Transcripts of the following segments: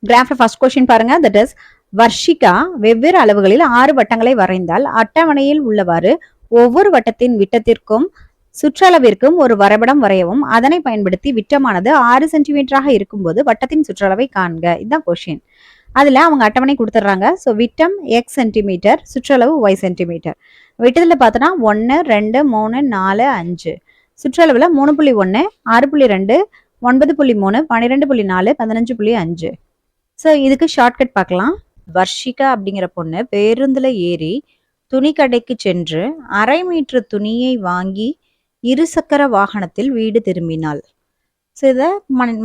கிராஃப்ல first question பாருங்க. That is Varshika வெவ்வேறு அளவுகளில் 6 வட்டங்களை வரைந்தால் அட்டவணையில் உள்ளவாறு ஒவ்வொரு வட்டத்தின் விட்டத்திற்கும் சுற்றளவிற்கும் ஒரு வரைபடம் வரையவும். அதனை பயன்படுத்தி விட்டமானது 6 சென்டிமீட்டராக இருக்கும்போது வட்டத்தின் சுற்றளவை காண்க. இதுதான் கொஸ்டின். அதுல அவங்க அட்டவணை கொடுத்துட்றாங்க. ஸோ விட்டம் எக்ஸ் சென்டிமீட்டர், சுற்றளவு ஒய் சென்டிமீட்டர். விட்டத்துல பார்த்தோன்னா 1, 2, 3, 4, 5. சுற்றளவுல 3.1, 6.2, 9.3, 12.4, 15.5. ஸோ இதுக்கு ஷார்ட்கட் பார்க்கலாம். வர்ஷிகா அப்படிங்கிற பொண்ணு பேருந்துல ஏறி துணி கடைக்கு சென்று 1/2 மீட்டர் துணியை வாங்கி இருசக்கர வாகனத்தில் வீடு திரும்பினாள். ஸோ இதை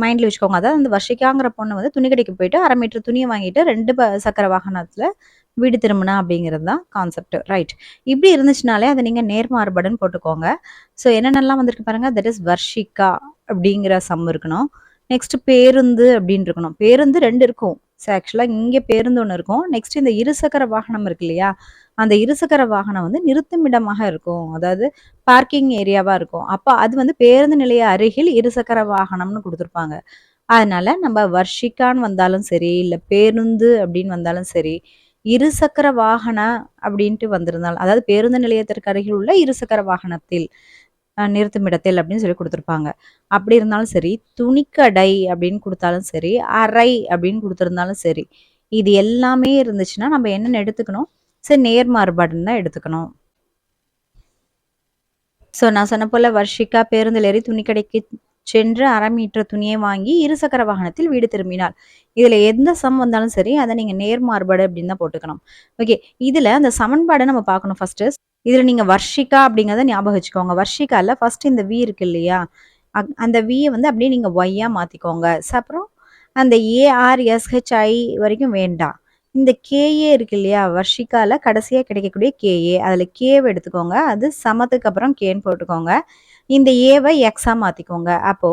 மைண்ட்ல வச்சுக்கோங்க. அதாவது அந்த வர்ஷிகாங்கிற பொண்ணு வந்து துணி கடைக்கு போயிட்டு 1/2 மீட்டர் துணியை வாங்கிட்டு 2 சக்கர வாகனத்துல வீடு திரும்பினா அப்படிங்கிறது தான் கான்செப்ட். ரைட். இப்படி இருந்துச்சுனாலே அதை நீங்க நேர்மாறுபடுன்னு போட்டுக்கோங்க. ஸோ என்னென்னலாம் வந்திருக்கு பாருங்க. தட் இஸ் வர்ஷிகா அப்படிங்கிற சம் இருக்கணும். நெக்ஸ்ட் பேருந்து அப்படின்னு இருக்கணும். பேருந்து 2 இருக்கும். ஸோ ஆக்சுவலா இங்க பேருந்து ஒன்று இருக்கும். நெக்ஸ்ட் இந்த இருசக்கர வாகனம் இருக்கு இல்லையா, அந்த இருசக்கர வாகனம் வந்து நிறுத்துமிடமாக இருக்கும். அதாவது பார்க்கிங் ஏரியாவா இருக்கும். அப்ப அது வந்து பேருந்து நிலைய அருகில் இருசக்கர வாகனம்னு கொடுத்துருப்பாங்க. அதனால நம்ம வர்ஷிகான்னு வந்தாலும் சரி, இல்ல பேருந்து அப்படின்னு வந்தாலும் சரி, இருசக்கர வாகன அப்படின்ட்டு வந்திருந்தாலும், அதாவது பேருந்து நிலையத்திற்கு அருகில் உள்ள இருசக்கர வாகனத்தில் நிறுத்துமிடத்தில் அப்படின்னு சொல்லி கொடுத்துருப்பாங்க. அப்படி இருந்தாலும் சரி, துணிக்கடை அப்படின்னு கொடுத்தாலும் சரி, அறை அப்படின்னு கொடுத்துருந்தாலும் சரி, இது எல்லாமே இருந்துச்சுன்னா நம்ம என்னென்னு எடுத்துக்கணும்? சரி, நேர்மாறுபாடுன்னு தான் எடுத்துக்கணும். ஸோ நான் சொன்ன போல வர்ஷிகா பேருந்தில் ஏறி துணிக்கடைக்கு சென்று 1/2 மீட்டர் துணியை வாங்கி இருசக்கர வாகனத்தில் வீடு திரும்பினாள். இதுல எந்த சம் வந்தாலும் சரி, அதை நீங்க நேர்மாறுபாடு அப்படின்னு தான் போட்டுக்கணும். ஓகே, இதுல அந்த சமன்பாடை நம்ம பார்க்கணும் ஃபர்ஸ்ட். இதுல நீங்க வர்ஷிகா அப்படிங்கிறத ஞாபகம் வச்சுக்கோங்க. வர்ஷிகால ஃபர்ஸ்ட் இந்த வி இருக்கு இல்லையா, அந்த வியை வந்து அப்படியே நீங்க ஒய்யா மாத்திக்கோங்க. அப்புறம் அந்த ARSHI வரைக்கும் வேண்டாம். இந்த கேஏ இருக்கு இல்லையா, வர்ஷிகால கடைசியா கிடைக்கக்கூடிய கேஏ, அதுல கேவை எடுத்துக்கோங்க. அது சமத்துக்கு அப்புறம் கேன்னு போட்டுக்கோங்க. இந்த ஏவை எக்ஸா மாத்திக்கோங்க. அப்போ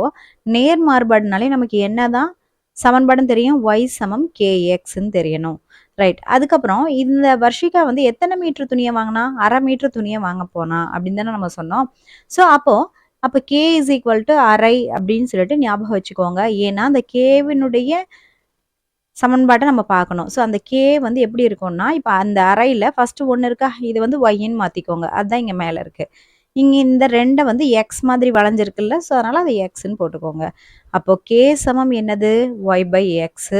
நேர்மாறுபாடுனாலே நமக்கு என்னதான் சமன்பாடுன்னு தெரியும்? y சமம் kxன்னு தெரியணும். ரைட். அதுக்கப்புறம் இந்த வர்ஷிகா வந்து எத்தனை மீட்டர் துணியை வாங்கினா? 1/2 மீட்டர் துணியை வாங்க போனா அப்படின்னு தானே நம்ம சொன்னோம். ஸோ அப்போ k இஸ் ஈக்குவல் டு அரை அப்படின்னு சொல்லிட்டு ஞாபகம் வச்சுக்கோங்க. ஏன்னா அந்த கேவினுடைய சமன்பாட்டை நம்ம பார்க்கணும். ஸோ அந்த கே வந்து எப்படி இருக்கும்னா, இப்போ அந்த அறையில ஃபர்ஸ்ட் 1 இருக்கா, இது வந்து ஒய்ன்னு மாத்திக்கோங்க. அதுதான் இங்க மேல இருக்கு. இங்க இந்த 2 வந்து எக்ஸ் மாதிரி வளைஞ்சிருக்குல்ல, ஸோ அதனால அது எக்ஸ்ன்னு போட்டுக்கோங்க. அப்போ கே சமம் என்னது? Y by x.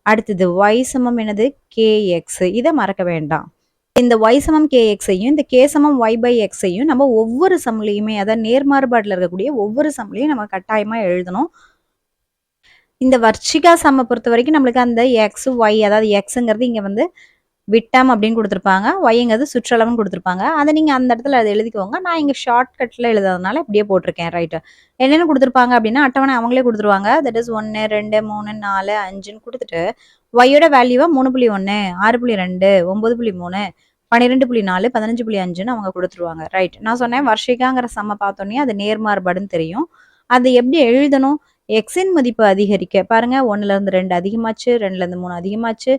அடுத்தது ஒய் சமம் என்னது? கேஎக்ஸ். இதை மறக்க வேண்டாம். இந்த ஒய் சமம் கேஎக்ஸையும் இந்த கே சமம் ஒய் பை எக்ஸையும் நம்ம ஒவ்வொரு சம்லையுமே, அதாவது நேர்மாறுபாட்டில் இருக்கக்கூடிய ஒவ்வொரு சம்லையும் நம்ம கட்டாயமா எழுதணும். இந்த வர்ஷிகா சம்மை பொறுத்த வரைக்கும் நம்மளுக்கு அந்த எக்ஸ் ஒய், அதாவது எக்ஸுங்கிறது இங்க வந்து விட்டம் அப்படின்னு கொடுத்துருப்பாங்க, ஒய்ங்கிறது சுற்றளவுன்னு கொடுத்துருப்பாங்க. அதை நீங்க அந்த இடத்துல அதை எழுதிக்கோங்க. நான் இங்க ஷார்ட்கட்ல எழுதாதனால இப்படியே போட்டிருக்கேன். ரைட்டு. என்னென்ன கொடுத்துருப்பாங்க அப்படின்னா, அட்டவணை அவங்களே கொடுத்துருவாங்க. தட் இஸ் 1, 2, 3, 4, 5ன்னு கொடுத்துட்டு ஒய்யோட வேல்யூவா 3.1, 6.2, 9.3, 12.4, 15.5ன்னு அவங்க கொடுத்துருவாங்க. ரைட். நான் சொன்னேன் வர்ஷிகாங்கிற சம்ம பார்த்தோன்னே அது நேர்மாறுபாடுன்னு தெரியும். அதை எப்படி எழுதணும்? எக்ஸின் மதிப்பு அதிகரிக்க பாருங்க, 1லேருந்து 2 அதிகமாச்சு, 2லேருந்து 3 அதிகமாச்சு,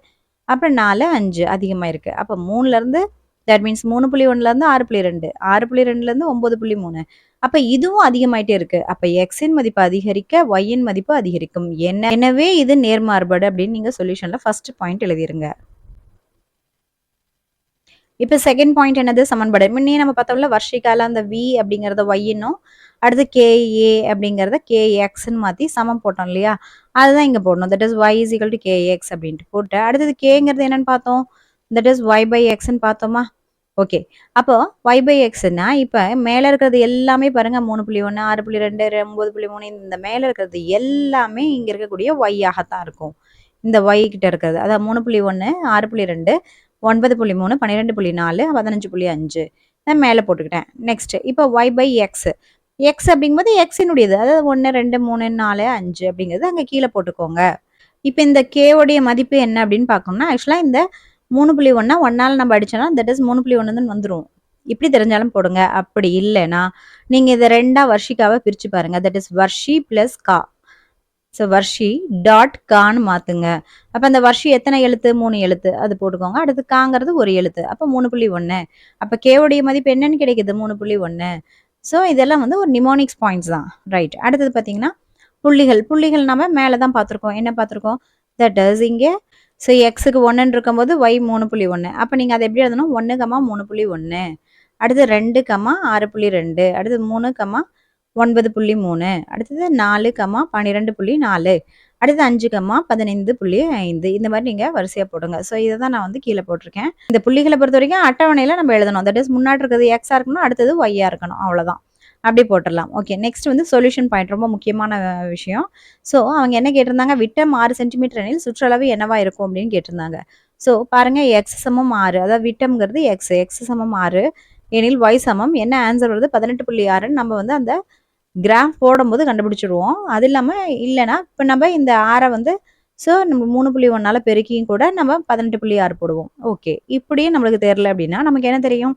அப்புறம் 4, 5 அதிகமாயிருக்கு. அப்போ 3லேருந்து தட் மீன்ஸ் 3.1லேருந்து 6.2, 6.2லேருந்து 9.3. அப்போ இதுவும் அதிகமாயிட்டே இருக்கு. அப்போ எக்ஸின் மதிப்பு அதிகரிக்க ஒய்யின் மதிப்பு அதிகரிக்கும். எனவே இது நேர்மாறுபாடு அப்படின்னு நீங்க சொல்யூஷன்ல ஃபர்ஸ்ட் பாயிண்ட் எழுதிருங்க. இப்போ செகண்ட் பாயிண்ட் என்னது? சமன்பாடு. முன்னே நம்ம பார்த்தோம்ல, வர்ஷிகால அந்த வி அப்படிங்கிறத ஒய்ன்னும், அடுத்து கேஏ அப்படிங்கிறத கேஎக்ஸ்ன்னு மாற்றி சமம் போட்டோம் இல்லையா, அதுதான் இங்கே போடணும். That is y is equal to k x அப்படின்ட்டு போட்டு, அடுத்தது கேங்கிறது என்னன்னு பார்த்தோம்? தட் இஸ் ஒய் பை எக்ஸ்ன்னு பார்த்தோமா? ஓகே. அப்போ ஒய் பை எக்ஸ்னா இப்போ மேலே இருக்கிறது எல்லாமே பாருங்க, 3.1, 6.2, 9.3, இந்த மேலே இருக்கிறது எல்லாமே இங்கே இருக்கக்கூடிய ஒய்யாகத்தான் இருக்கும். இந்த ஒய் கிட்ட இருக்கிறது அதாவது 3.1, 6.2, 9.3, 12.4, 15.5 நான் மேலே போட்டுக்கிட்டேன். நெக்ஸ்ட் இப்போ ஒய் பை எக்ஸ். எக்ஸ் அப்படிங்கும்போது எக்ஸினுடையது, அதாவது 1, 2, 3, 4, 5 அப்படிங்கிறது அங்கே கீழே போட்டுக்கோங்க. இப்போ இந்த கேவுடைய மதிப்பு என்ன அப்படின்னு பார்க்கணும்னா, ஆக்சுவலாக இந்த 3.1 ஒன்னால் நம்ம அடிச்சோம்னா தட் இஸ் 3.1 வந்துடும். இப்படி தெரிஞ்சாலும் போடுங்க. அப்படி இல்லைன்னா நீங்கள் இதை 2ஆ வர்ஷிகாவை பிரித்து பாருங்க. தட் இஸ் வர்ஷி பிளஸ் கா. ஸோ வர்ஷி டாட் கான்னு மாற்றுங்க. அப்போ அந்த வர்ஷி எத்தனை எழுத்து? 3 எழுத்து. அது போட்டுக்கோங்க. அடுத்து காங்கிறது ஒரு எழுத்து. அப்போ 3.1. அப்போ கேவுடைய மதிப்பு என்னன்னு கிடைக்குது? 3.1. ஸோ இதெல்லாம் வந்து ஒரு நிமோனிக்ஸ் பாயிண்ட்ஸ் தான். ரைட். அடுத்தது பார்த்தீங்கன்னா புள்ளிகள். புள்ளிகள் நம்ம மேலே தான் பார்த்துருக்கோம். என்ன பார்த்துருக்கோம்? தட் இஸ் இங்கே ஸோ எக்ஸுக்கு 1ன்னு இருக்கும்போது y 3.1. அப்போ நீங்கள் அதை எப்படி எழுதணும்? 1, 3.1. அடுத்து 2, 6.2. அடுத்து 3, 9.3. அடுத்தது 4, 12.4. அடுத்து 5, 15.5. இந்த மாதிரி நீங்கள் வரிசையாக போடுங்க. ஸோ இதை தான் நான் வந்து கீழே போட்டிருக்கேன். இந்த புள்ளிகளை பொறுத்த வரைக்கும் அட்டவணையில் நம்ம எழுதணும். தட் இஸ் முன்னாடி இருக்கிறது எக்ஸாக இருக்கணும், அடுத்தது ஒய்யாக இருக்கணும், அவ்வளோதான். அப்படி போட்டுடலாம். ஓகே, நெக்ஸ்ட் வந்து சொல்யூஷன் பாயிண்ட், ரொம்ப முக்கியமான விஷயம். ஸோ அவங்க என்ன கேட்டிருந்தாங்க? விட்டம் 6 சென்டிமீட்டர் எனில் சுற்றளவு என்னவா இருக்கும் அப்படின்னு கேட்டிருந்தாங்க. ஸோ பாருங்க, எக்ஸ் சமம் 6, அதாவது விட்டம்ங்கிறது எக்ஸ் சமம் 6 எனில் ஒய் சமம் என்ன ஆன்சர் வருது? 18.6. நம்ம வந்து அந்த கிராஃப் போடும்போது கண்டுபிடிச்சிடுவோம். அது இல்லாமல் இல்லைன்னா இப்போ நம்ம இந்த 6 வந்து ஸோ நம்ம 3.1 பெருக்கியும் கூட நம்ம 18.6 போடுவோம். ஓகே, இப்படியே நம்மளுக்கு தெரியல அப்படின்னா நமக்கு என்ன தெரியும்?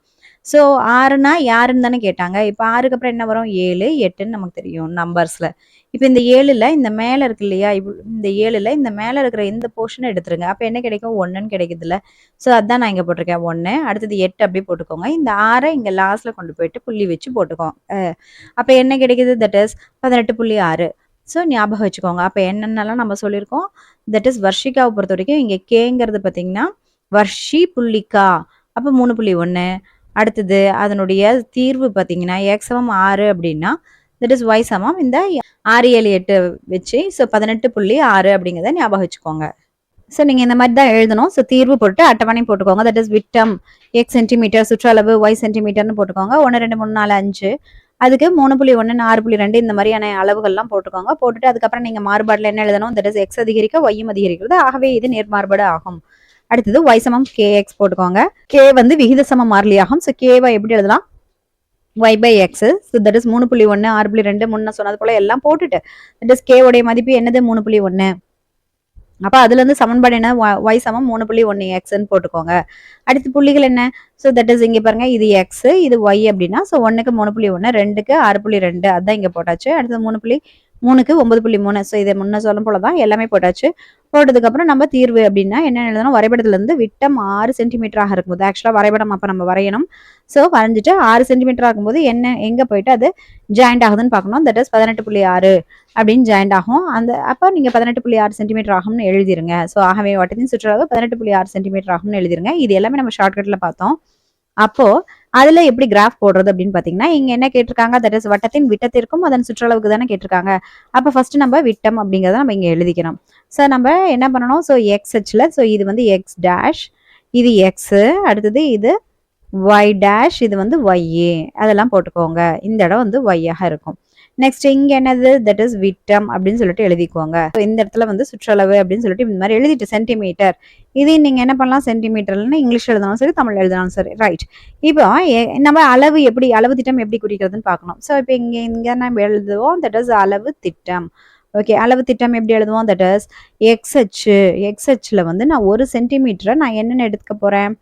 ஸோ 6னா யாருன்னு தானே கேட்டாங்க. இப்போ 6க்கு அப்புறம் என்ன வரும்? 7, 8ன்னு நமக்கு தெரியும் நம்பர்ஸில். இப்போ இந்த 7ல் இந்த மேலே இருக்கு இல்லையா, இந்த 7ல் இந்த மேலே இருக்கிற இந்த போர்ஷனை எடுத்துருங்க. அப்போ என்ன கிடைக்கும்? 1ன்னு கிடைக்குதுல்ல. ஸோ அதுதான் நான் இங்கே போட்டிருக்கேன் 1. அடுத்தது 8 அப்படியே போட்டுக்கோங்க. இந்த 6 இங்கே லாஸ்ட்டில் கொண்டு போயிட்டு புள்ளி வச்சு போட்டுக்கோங்க. அப்போ என்ன கிடைக்குது? That is 18.6. ஸோ ஞாபகம் வச்சுக்கோங்க. அப்போ என்னென்னலாம் நம்ம சொல்லியிருக்கோம்? தட் இஸ் வர்ஷிகாவை பொறுத்த வரைக்கும் இங்கே கேங்கிறது பார்த்தீங்கன்னா வர்ஷி புள்ளிக்கா, அப்போ 3.1. அடுத்தது அதனுடைய தீர்வு பார்த்தீங்கன்னா எக்ஸ் சமம் 6 அப்படின்னா தட் இஸ் ஒய் சமம் இந்த 6, 7, 8 வச்சு ஸோ 18.6 அப்படிங்கிறத ஞாபகம் வச்சுக்கோங்க. ஸோ நீங்கள் இந்த மாதிரி தான் எழுதணும். ஸோ தீர்வு போட்டு அட்டவணை போட்டுக்கோங்க. தட் இஸ் விட்டம் எக்ஸ் சென்டிமீட்டர், சுற்றளவு ஒய் சென்டிமீட்டர்னு போட்டுக்கோங்க. 1, 2, 3, 4, 5. அதுக்கு 3.1, 6.2 இந்த மாதிரியான அளவுகள்லாம் போட்டுக்கோங்க. போட்டுட்டு அதுக்கப்புறம் நீங்கள் மாறுபாட்டில் என்ன எழுதணும்? தட் இஸ் எக்ஸ் அதிகரிக்க ஒய்யும் அதிகரிக்கிறது, ஆகவே இது நேர்மாறுபாடு ஆகும். அடுத்தது ஒய் சமம் கே எக்ஸ் போட்டுக்கோங்க. கே வந்து விகித சம மாறிலி ஆகும். ஸோ கேவை எப்படி எழுதலாம்? y by x. So that is 3.1, 6.2 முன்ன சொன்னது போல எல்லாம் போட்டுட்டு தட் இஸ் கே உடைய மதிப்பு என்னது? 3.1. அப்போ அதுலேருந்து சமன்பாடு என்ன? y சமம் 3.1 எக்ஸ்ன்னு போட்டுக்கோங்க. அடுத்து புள்ளிகள் என்ன? ஸோ தட் இஸ் இங்கே பாருங்க, இது எக்ஸ், இது ஒய் அப்படின்னா ஸோ 1க்கு 3.1, 2க்கு 6.2 அதுதான் இங்கே போட்டாச்சு. அடுத்து 3க்கு 9.3. ஸோ இதை முன்ன சொல்லும் போல தான் எல்லாமே போட்டாச்சு. போட்டதுக்கப்புறம் நம்ம தீர்வு அப்படின்னா என்ன எழுதணும்? வரைபடத்துலேருந்து விட்டம் 6 சென்டிமீட்டராக இருக்கும்போது, ஆக்சுவலாக வரைபடம் அப்போ நம்ம வரையணும். ஸோ வரைஞ்சிட்டு 6 சென்டிமீட்டர் ஆகும்போது என்ன எங்கே போயிட்டு அது ஜாயிண்ட் ஆகுதுன்னு பார்க்கணும். தட் இஸ் 18.6 அப்படின்னு ஜாயிண்ட் ஆகும். அந்த அப்போ நீங்கள் 18.6 சென்டிமீட்டர் ஆகும்னு எழுதிருங்க. ஸோ ஆகவே வட்டத்தின் சுற்றளவு 18.6 சென்டிமீட்டர் ஆகும்னு எழுதிருங்க. இது எல்லாமே நம்ம ஷார்ட்கட்டில் பார்த்தோம். அப்போ அதுல எப்படி கிராஃப் போடுறது அப்படின்னு பாத்தீங்கன்னா இங்க என்ன கேட்டிருக்காங்க? தட் இஸ் வட்டத்தின் விட்டத்திற்கும் அதன் சுற்றளவுக்கு தானே கேட்டிருக்காங்க. அப்ப ஃபர்ஸ்ட் நம்ம விட்டம் அப்படிங்கறத நம்ம இங்க எழுதிக்கணும். ஸோ நம்ம என்ன பண்ணணும்? ஸோ எக்ஸ் ஹெச்ல ஸோ இது வந்து எக்ஸ் டேஷ், இது எக்ஸ், அடுத்தது இது ஒய் டேஷ், இது வந்து ஒய்ஏ, அதெல்லாம் போட்டுக்கோங்க. இந்த இடம் வந்து ஒய்யாக இருக்கும். நெக்ஸ்ட் இங்க என்னது? தட் இஸ் விட்டம் அப்படின்னு சொல்லிட்டு எழுதிக்கோங்க. இந்த இடத்துல வந்து சுற்றளவு அப்படின்னு சொல்லிட்டு இந்த மாதிரி எழுதிட்டு சென்டிமீட்டர், இது நீங்க என்ன பண்ணலாம்? சென்டிமீட்டர்னு இங்கிலீஷ் எழுதணும் சரி, தமிழ் எழுதணும் சரி, ரைட். இப்போ நம்ம அளவு எப்படி, அளவு திட்டம் எப்படி குறிக்கிறதுன்னு பார்க்கணும். ஸோ இப்போ இங்க நம்ம எழுதுவோம் தட் இஸ் அளவு திட்டம். ஓகே, அளவு திட்டம் எப்படி எழுதுவோம்? தட் இஸ் எக்ஸ்ஹெச்ல வந்து நான் 1 சென்டிமீட்டரை நான் என்னென்னு எடுத்துக்க போறேன்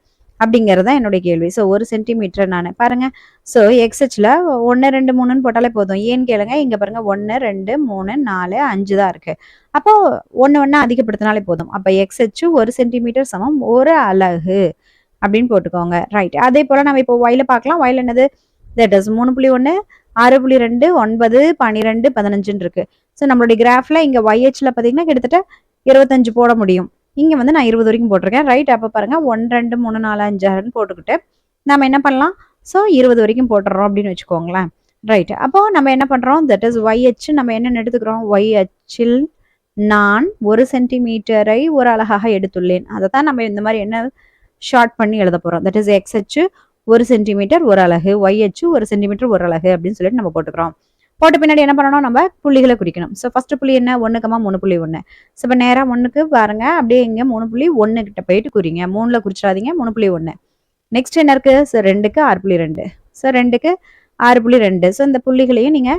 அப்படிங்கிறதா என்னுடைய கேள்வி. ஸோ 1 சென்டிமீட்டர் நான் பாருங்க. ஸோ எக்ஸ்ஹெச்ல 1, 2, 3ன்னு போட்டாலே போதும். ஏன்னு கேளுங்க, இங்க பாருங்க 1, 2, 3, 4, 5 தான் இருக்கு. அப்போ 1 அதிகப்படுத்தினாலே போதும். அப்ப எக்ஸ்ஹெச் 1 சென்டிமீட்டர் சமம் 1 அலகு அப்படின்னு போட்டுக்கோங்க. ரைட். அதே போல நம்ம இப்போ ஒயில பார்க்கலாம். ஒயில என்னது? தட் இஸ் 3.1, 6.2, 9, 12, 15 இருக்கு. ஸோ நம்மளுடைய கிராஃப்ல இங்க ஒய்ஹெச்ல பாத்தீங்கன்னா கிட்டத்தட்ட 25 போட முடியும். இங்க வந்து நான் 20 வரைக்கும் போட்டிருக்கேன். ரைட். அப்ப பாருங்க 1, 2, 3, 4, 5, 6ன்னு போட்டுக்கிட்டு நம்ம என்ன பண்ணலாம்? ஸோ 20 வரைக்கும் போட்டுறோம் அப்படின்னு வச்சுக்கோங்களேன். ரைட். அப்போ நம்ம என்ன பண்றோம்? தட் இஸ் ஒய்ஹெச் நம்ம என்னென்னு எடுத்துக்கிறோம்? ஒய்ஹெச்சில் நான் 1 சென்டிமீட்டரை 1 அலகாக எடுத்துள்ளேன். அதை தான் நம்ம இந்த மாதிரி என்ன ஷார்ட் பண்ணி எழுத போறோம். தட் இஸ் எக்ஸ்ஹெச் 1 சென்டிமீட்டர் 1 அலகு, ஒய்ஹெச் 1 சென்டிமீட்டர் 1 அலகு அப்படின்னு சொல்லிட்டு நம்ம போட்டுக்கிறோம். போட்ட பின்னாடி என்ன பண்ணணும்? நம்ம புள்ளிகளை குறிக்கணும். ஸோ ஃபர்ஸ்ட் புள்ளி என்ன? 1, 3.1. ஸோ இப்போ நேராக 1க்கு பாருங்க, அப்படியே இங்கே 3.1 கிட்ட போயிட்டு குறிங்க. 3ல குறிச்சிடாதீங்க, 3.1. நெக்ஸ்ட் என்ன இருக்கு? ஸோ 2க்கு 6.2. ஸோ 2க்கு 6.2. ஸோ இந்த புள்ளிகளையும் நீங்க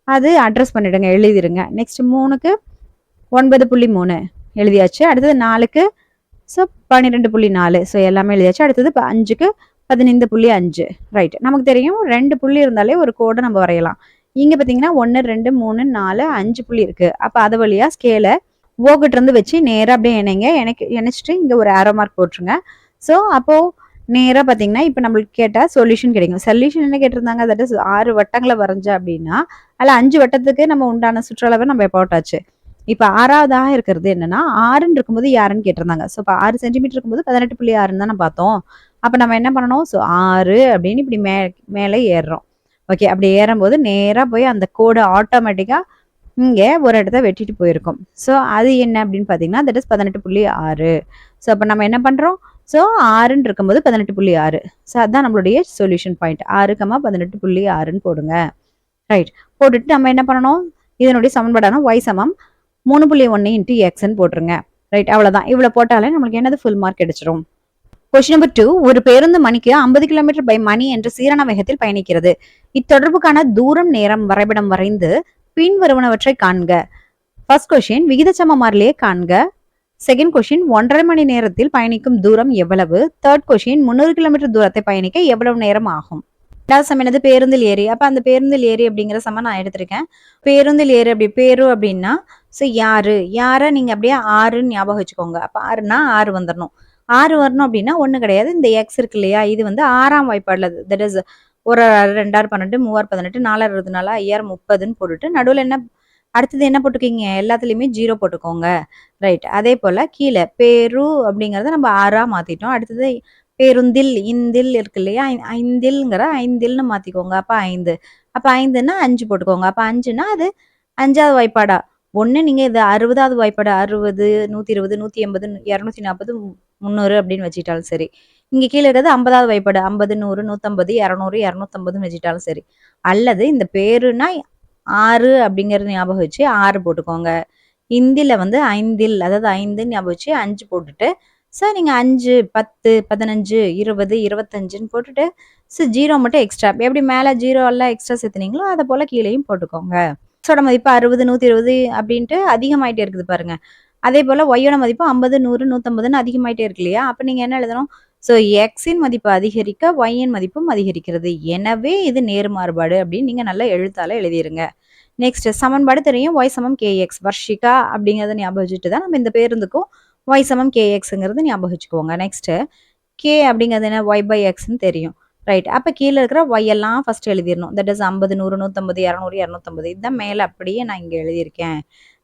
அது அட்ரஸ் பண்ணிடுங்க, எழுதிருங்க. நெக்ஸ்ட் 3க்கு 9.3 எழுதியாச்சு. அடுத்தது 4க்கு ஸோ 12.4. ஸோ எல்லாமே எழுதியாச்சு. அடுத்தது 5க்கு 15.5. ரைட். நமக்கு தெரியும் 2 புள்ளி இருந்தாலே ஒரு கோடை நம்ம வரையலாம். இங்க பாத்தீங்கன்னா 1, 2, 3, 4, 5 புள்ளி இருக்கு. அப்ப அது வழியா ஸ்கேல ஓகிட்ட இருந்து வச்சு நேரா அப்படியே இணைச்சிட்டு இங்க ஒரு ஆரோ மார்க் போட்டுருங்க. ஸோ அப்போ நேரா பாத்தீங்கன்னா இப்ப நம்மளுக்கு கேட்டா சொல்யூஷன் கிடைக்கும். சொல்யூஷன் என்ன கேட்டிருந்தாங்க? தட் இஸ் 6 வட்டங்களை வரைஞ்ச அப்படின்னா அதுல 5 வட்டத்துக்கு நம்ம உண்டான சுற்றளவை நம்ம போட்டாச்சு. இப்ப 6வதாக இருக்கிறது என்னன்னா 6ன்னு இருக்கும்போது யாருன்னு கேட்டிருந்தாங்க. ஸோ இப்ப 6 சென்டிமீட்டர் இருக்கும்போது 18.6ன்னு தானே பார்த்தோம். அப்ப நம்ம என்ன பண்ணணும்? ஸோ 6 அப்படின்னு இப்படி மேலே ஏறுறோம். ஓகே. அப்படி ஏறும்போது நேரா போய் அந்த கோடு ஆட்டோமேட்டிக்கா இங்க ஒரு இடத்த வெட்டிட்டு போயிருக்கும். ஸோ அது என்ன அப்படின்னு பார்த்தீங்கன்னா, தட் இஸ் 18.6. ஸோ அப்ப நம்ம என்ன பண்றோம்? ஸோ 6ன்னு இருக்கும்போது 18.6. ஸோ அதான் நம்மளுடைய சொல்யூஷன் பாயிண்ட். 6, 18.6ன்னு போடுங்க. ரைட். போட்டுட்டு நம்ம என்ன பண்ணணும்? இதனுடைய சமன்பாடான y சமம் 3.1 இன்டு எக்ஸ்ன்னு போட்டுருங்க. ரைட். அவ்வளவுதான். இவ்வளவு போட்டாலே நம்மளுக்கு என்னது ஃபுல் மார்க் கிடைச்சிரும். Question number 2. ஒரு பேருந்து மணிக்கு 50 கிலோமீட்டர் பை மணி என்ற சீரான வேகத்தில் பயணிக்கிறது. இத்தொடர்புக்கான தூரம் நேரம் வரைபடம் வரைந்து பின் வருவனவற்றை காண்க. ஃபர்ஸ்ட் கொஸ்டின் விகிதச்சம மாறிலியை காண்க. செகண்ட் கொஸ்டின் 1.5 மணி நேரத்தில் பயணிக்கும் தூரம் எவ்வளவு? தேர்ட் கொஸ்டின் 300 கிலோமீட்டர் தூரத்தை பயணிக்க எவ்வளவு நேரம் ஆகும்? ரெண்டாவது சம் என்னது? பேருந்தில் ஏறி. அப்ப அந்த பேருந்தில் ஏறி அப்படிங்கிற சம நான் எடுத்திருக்கேன். பேருந்தில் ஏறி அப்படி பேரு அப்படின்னா ஸோ யாரை நீங்க அப்படியே 6ன்னு ஞாபகம் வச்சுக்கோங்க. அப்ப 6னா 6 வந்துடணும். 6 வரணும் அப்படின்னா ஒண்ணு கிடையாது. இந்த எக்ஸ் இருக்கு இல்லையா? இது வந்து 6ஆம் வாய்ப்பாடுல தட் இஸ் 1 6 2 6 12 3 6 18 4 6 24 5 6 30ன்னு போட்டுட்டு நடுவில் என்ன அடுத்தது என்ன போட்டுக்கீங்க? எல்லாத்துலயுமே 0 போட்டுக்கோங்க. ரைட். அதே போல கீழே பேரு அப்படிங்கறத நம்ம 6ஆ மாத்திட்டோம். அடுத்தது பேருந்தில் இந்தில் இருக்கு இல்லையா? ஐந்தில்ங்கிற ஐந்தில்னு மாத்திக்கோங்க. அப்ப 5. அப்ப 5ன்னா 5 போட்டுக்கோங்க. அப்ப 5ன்னா அது 5வது வாய்ப்பாடா? ஒண்ணு நீங்க இது 60வது வாய்ப்பாடு 60, 120, 180, 240, 300 அப்படின்னு வச்சுக்கிட்டாலும் சரி. இங்க கீழே இருக்கிறது 50வது வாய்ப்பாடு 50, 100, 150, 200, 250ன்னு வச்சுக்கிட்டாலும் சரி. அல்லது இந்த பேருனா 6 அப்படிங்கறது ஞாபகம் வச்சு 6 போட்டுக்கோங்க. இந்தில வந்து ஐந்தில் அதாவது 5ன்னு ஞாபகம் வச்சு 5 போட்டுட்டு நீங்க 5, 10, 15, 20, 25ன்னு போட்டுட்டு 0 மட்டும் எக்ஸ்ட்ரா எப்படி மேல 0 எல்லாம் எக்ஸ்ட்ரா சேர்த்துனீங்களோ அதை போல கீழேயும் போட்டுக்கோங்க. எக்ஸோட மதிப்பு 60, 120 அப்படின்ட்டு அதிகமாயிட்டே இருக்குது பாருங்க. அதே போல ஒய்யோட மதிப்பு 50, 100, 150ன்னு அதிகமாயிட்டே இருக்கு இல்லையா? அப்ப நீங்க என்ன எழுதணும்? ஸோ எக்ஸின் மதிப்பு அதிகரிக்க ஒய்யின் மதிப்பும் அதிகரிக்கிறது. எனவே இது நேர்மாறுபாடு அப்படின்னு நீங்க நல்லா எழுத்தால எழுதிருங்க. நெக்ஸ்ட் சமன்பாடு தெரியும். y சமம் kx. வர்ஷிகா அப்படிங்கறத ஞாபகம் வச்சுட்டு தான் நம்ம இந்த பேருந்துக்கும் y சமம் kxங்கிறது ஞாபகம் வச்சுக்கோங்க. நெக்ஸ்ட் k அப்படிங்கிறது என்ன? y by xன்னு தெரியும். ரைட். அப்ப கீழே இருக்கிற y எல்லாம் ஃபர்ஸ்ட் எழுதிடணும். தட் இஸ் 50, 100, 150, 200, 250 இதுதான் மேல அப்படியே நான் இங்க எழுதியிருக்கேன்.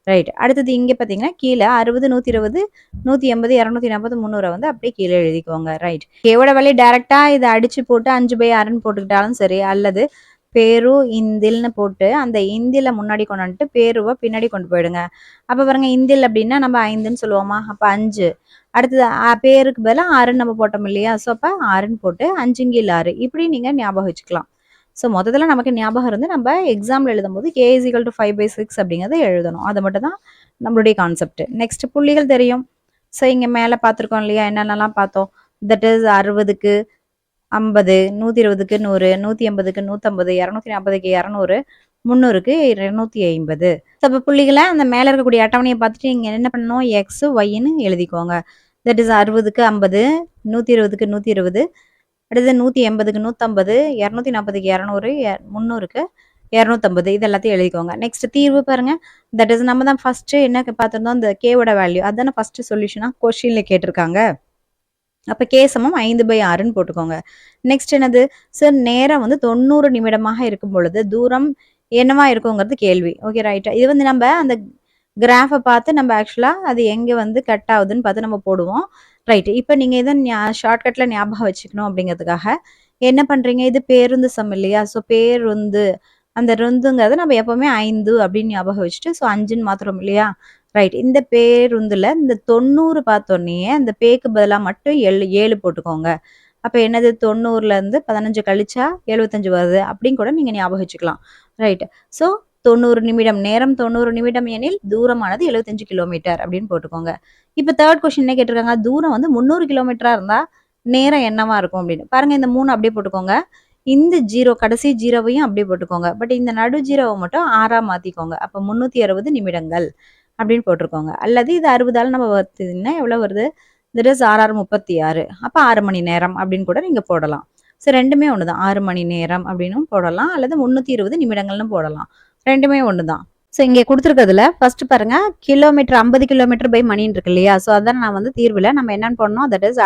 ரைட். அடுத்தது இங்க பாத்தீங்கன்னா கீழே 60, 120, 180, 240, 300 வந்து அப்படியே கீழே எழுதிக்கோங்க. ரைட். கேவோட வேலையை டைரக்டா இதை அடிச்சு போட்டு 5/6ன்னு போட்டுக்கிட்டாலும் சரி, அல்லது பேரு இந்தில்னு போட்டு அந்த இந்தில முன்னாடி கொண்டு வந்துட்டு பேருவை பின்னாடி கொண்டு போயிடுங்க. அப்ப பாருங்க இந்தில் அப்படின்னா நம்ம 5ன்னு சொல்லுவோமா? அப்ப 5. அடுத்தது பேருக்கு பதிலா 6ன்னு நம்ம போட்டோம் இல்லையா? ஸோ அப்ப 6ன்னு போட்டு 5 6 இப்படி நீங்க ஞாபகம் வச்சுக்கலாம். ஸோ முதல்ல நமக்கு ஞாபகம் இருந்து நம்ம எக்ஸாம்ல எழுதும்போது k is equal to 5/6 அப்படிங்கிறத எழுதணும். அது மட்டும் தான் நம்மளுடைய கான்செப்ட். நெக்ஸ்ட் புள்ளிகள் தெரியும். ஸோ இங்க மேல பார்த்துருக்கோம் இல்லையா? என்னென்னலாம் பார்த்தோம்? தட் இஸ் 60க்கு 50, 120க்கு 100, 180க்கு 150, 240க்கு 200, 300க்கு 250. அப்ப புள்ளிகளை அந்த மேல இருக்கக்கூடிய அட்டவணையை பார்த்துட்டு நீங்க என்ன பண்ணணும்? எக்ஸ் ஒய்ன்னு எழுதிக்கோங்க. தட் இஸ் 60க்கு 50, 120க்கு 120, அடுத்தது 180க்கு 150, 240க்கு 200, 300க்கு 250 இது எல்லாத்தையும் எழுதிக்கோங்க. நெக்ஸ்ட் தீர்வு பாருங்க. தட் இஸ் நம்ம தான் ஃபர்ஸ்ட் என்ன பார்த்திருந்தோம்? இந்த கேவோட வேல்யூ அதான ஃபர்ஸ்ட் சொல்யூஷனா கொஸ்டின்ல கேட்டிருக்காங்க. அப்ப கே சமம் 5/6ன்னு போட்டுக்கோங்க. நெக்ஸ்ட் என்னது? சார் நேரம் வந்து 90 நிமிடமாக இருக்கும் பொழுது தூரம் என்னவா இருக்குங்கிறது கேள்வி. ஓகே ரைட்டா? இது வந்து நம்ம அந்த கிராஃபை பார்த்து நம்ம ஆக்சுவலா அது எங்க வந்து கட் ஆகுதுன்னு பார்த்து நம்ம போடுவோம். ரைட். இப்ப நீங்க இதை ஷார்ட்கட்ல ஞாபகம் வச்சுக்கணும் அப்படிங்கிறதுக்காக என்ன பண்றீங்க? இது பேருந்து சம் இல்லையா? ஸோ பேருந்து அந்த ருந்துங்கிறத நம்ம எப்பவுமே 5 அப்படின்னு ஞாபகம் வச்சுட்டு 5ன்னு மாத்துறோம் இல்லையா? ரைட். இந்த பேருந்துல இந்த 90 பார்த்தோன்னே அந்த பேக்கு பதிலா மட்டும் 7 போட்டுக்கோங்க. அப்ப என்னது? 90ல இருந்து 15 கழிச்சா 75 வருது அப்படின்னு கூட நீங்க ஞாபகம் வச்சுக்கலாம். ரைட். ஸோ 90 நிமிடம் நேரம் 90 நிமிடம் எனில் தூரமானது 75 கிலோமீட்டர் அப்படின்னு போட்டுக்கோங்க. இப்ப தேர்ட் கொஸ்டின் என்ன கேட்டிருக்காங்க? தூரம் வந்து 300 கிலோமீட்டரா இருந்தா நேரம் என்னவா இருக்கும் அப்படின்னு பாருங்க. இந்த 3 அப்படியே போட்டுக்கோங்க. இந்த 0 கடைசி 0வையும் அப்படியே போட்டுக்கோங்க. பட் இந்த நடு 0வை மட்டும் 6ஆ மாத்திக்கோங்க. அப்ப 360 நிமிடங்கள் அப்படின்னு போட்டிருக்கோங்க. அல்லது இது 60ஆல நம்ம வகுத்தீங்கன்னா எவ்வளவு வருது? That is 6 6 36. அப்ப 6 மணி நேரம் அப்படின்னு கூட நீங்க போடலாம். ஸோ ரெண்டுமே ஒண்ணுதான். 6 மணி நேரம் அப்படின்னும் போடலாம். அல்லது 320 நிமிடங்கள்னு போடலாம். ரெண்டுமே ஒண்ணுதான். ஸோ இங்க கொடுத்துருக்கிறதுல ஃபர்ஸ்ட் பாருங்க கிலோமீட்டர் 50 கிலோமீட்டர் பை மணின்னு இருக்கு இல்லையா? ஸோ அதான் நான் வந்து தீர்வுல நம்ம என்னன்னு பண்ணணும்? தட் இஸ்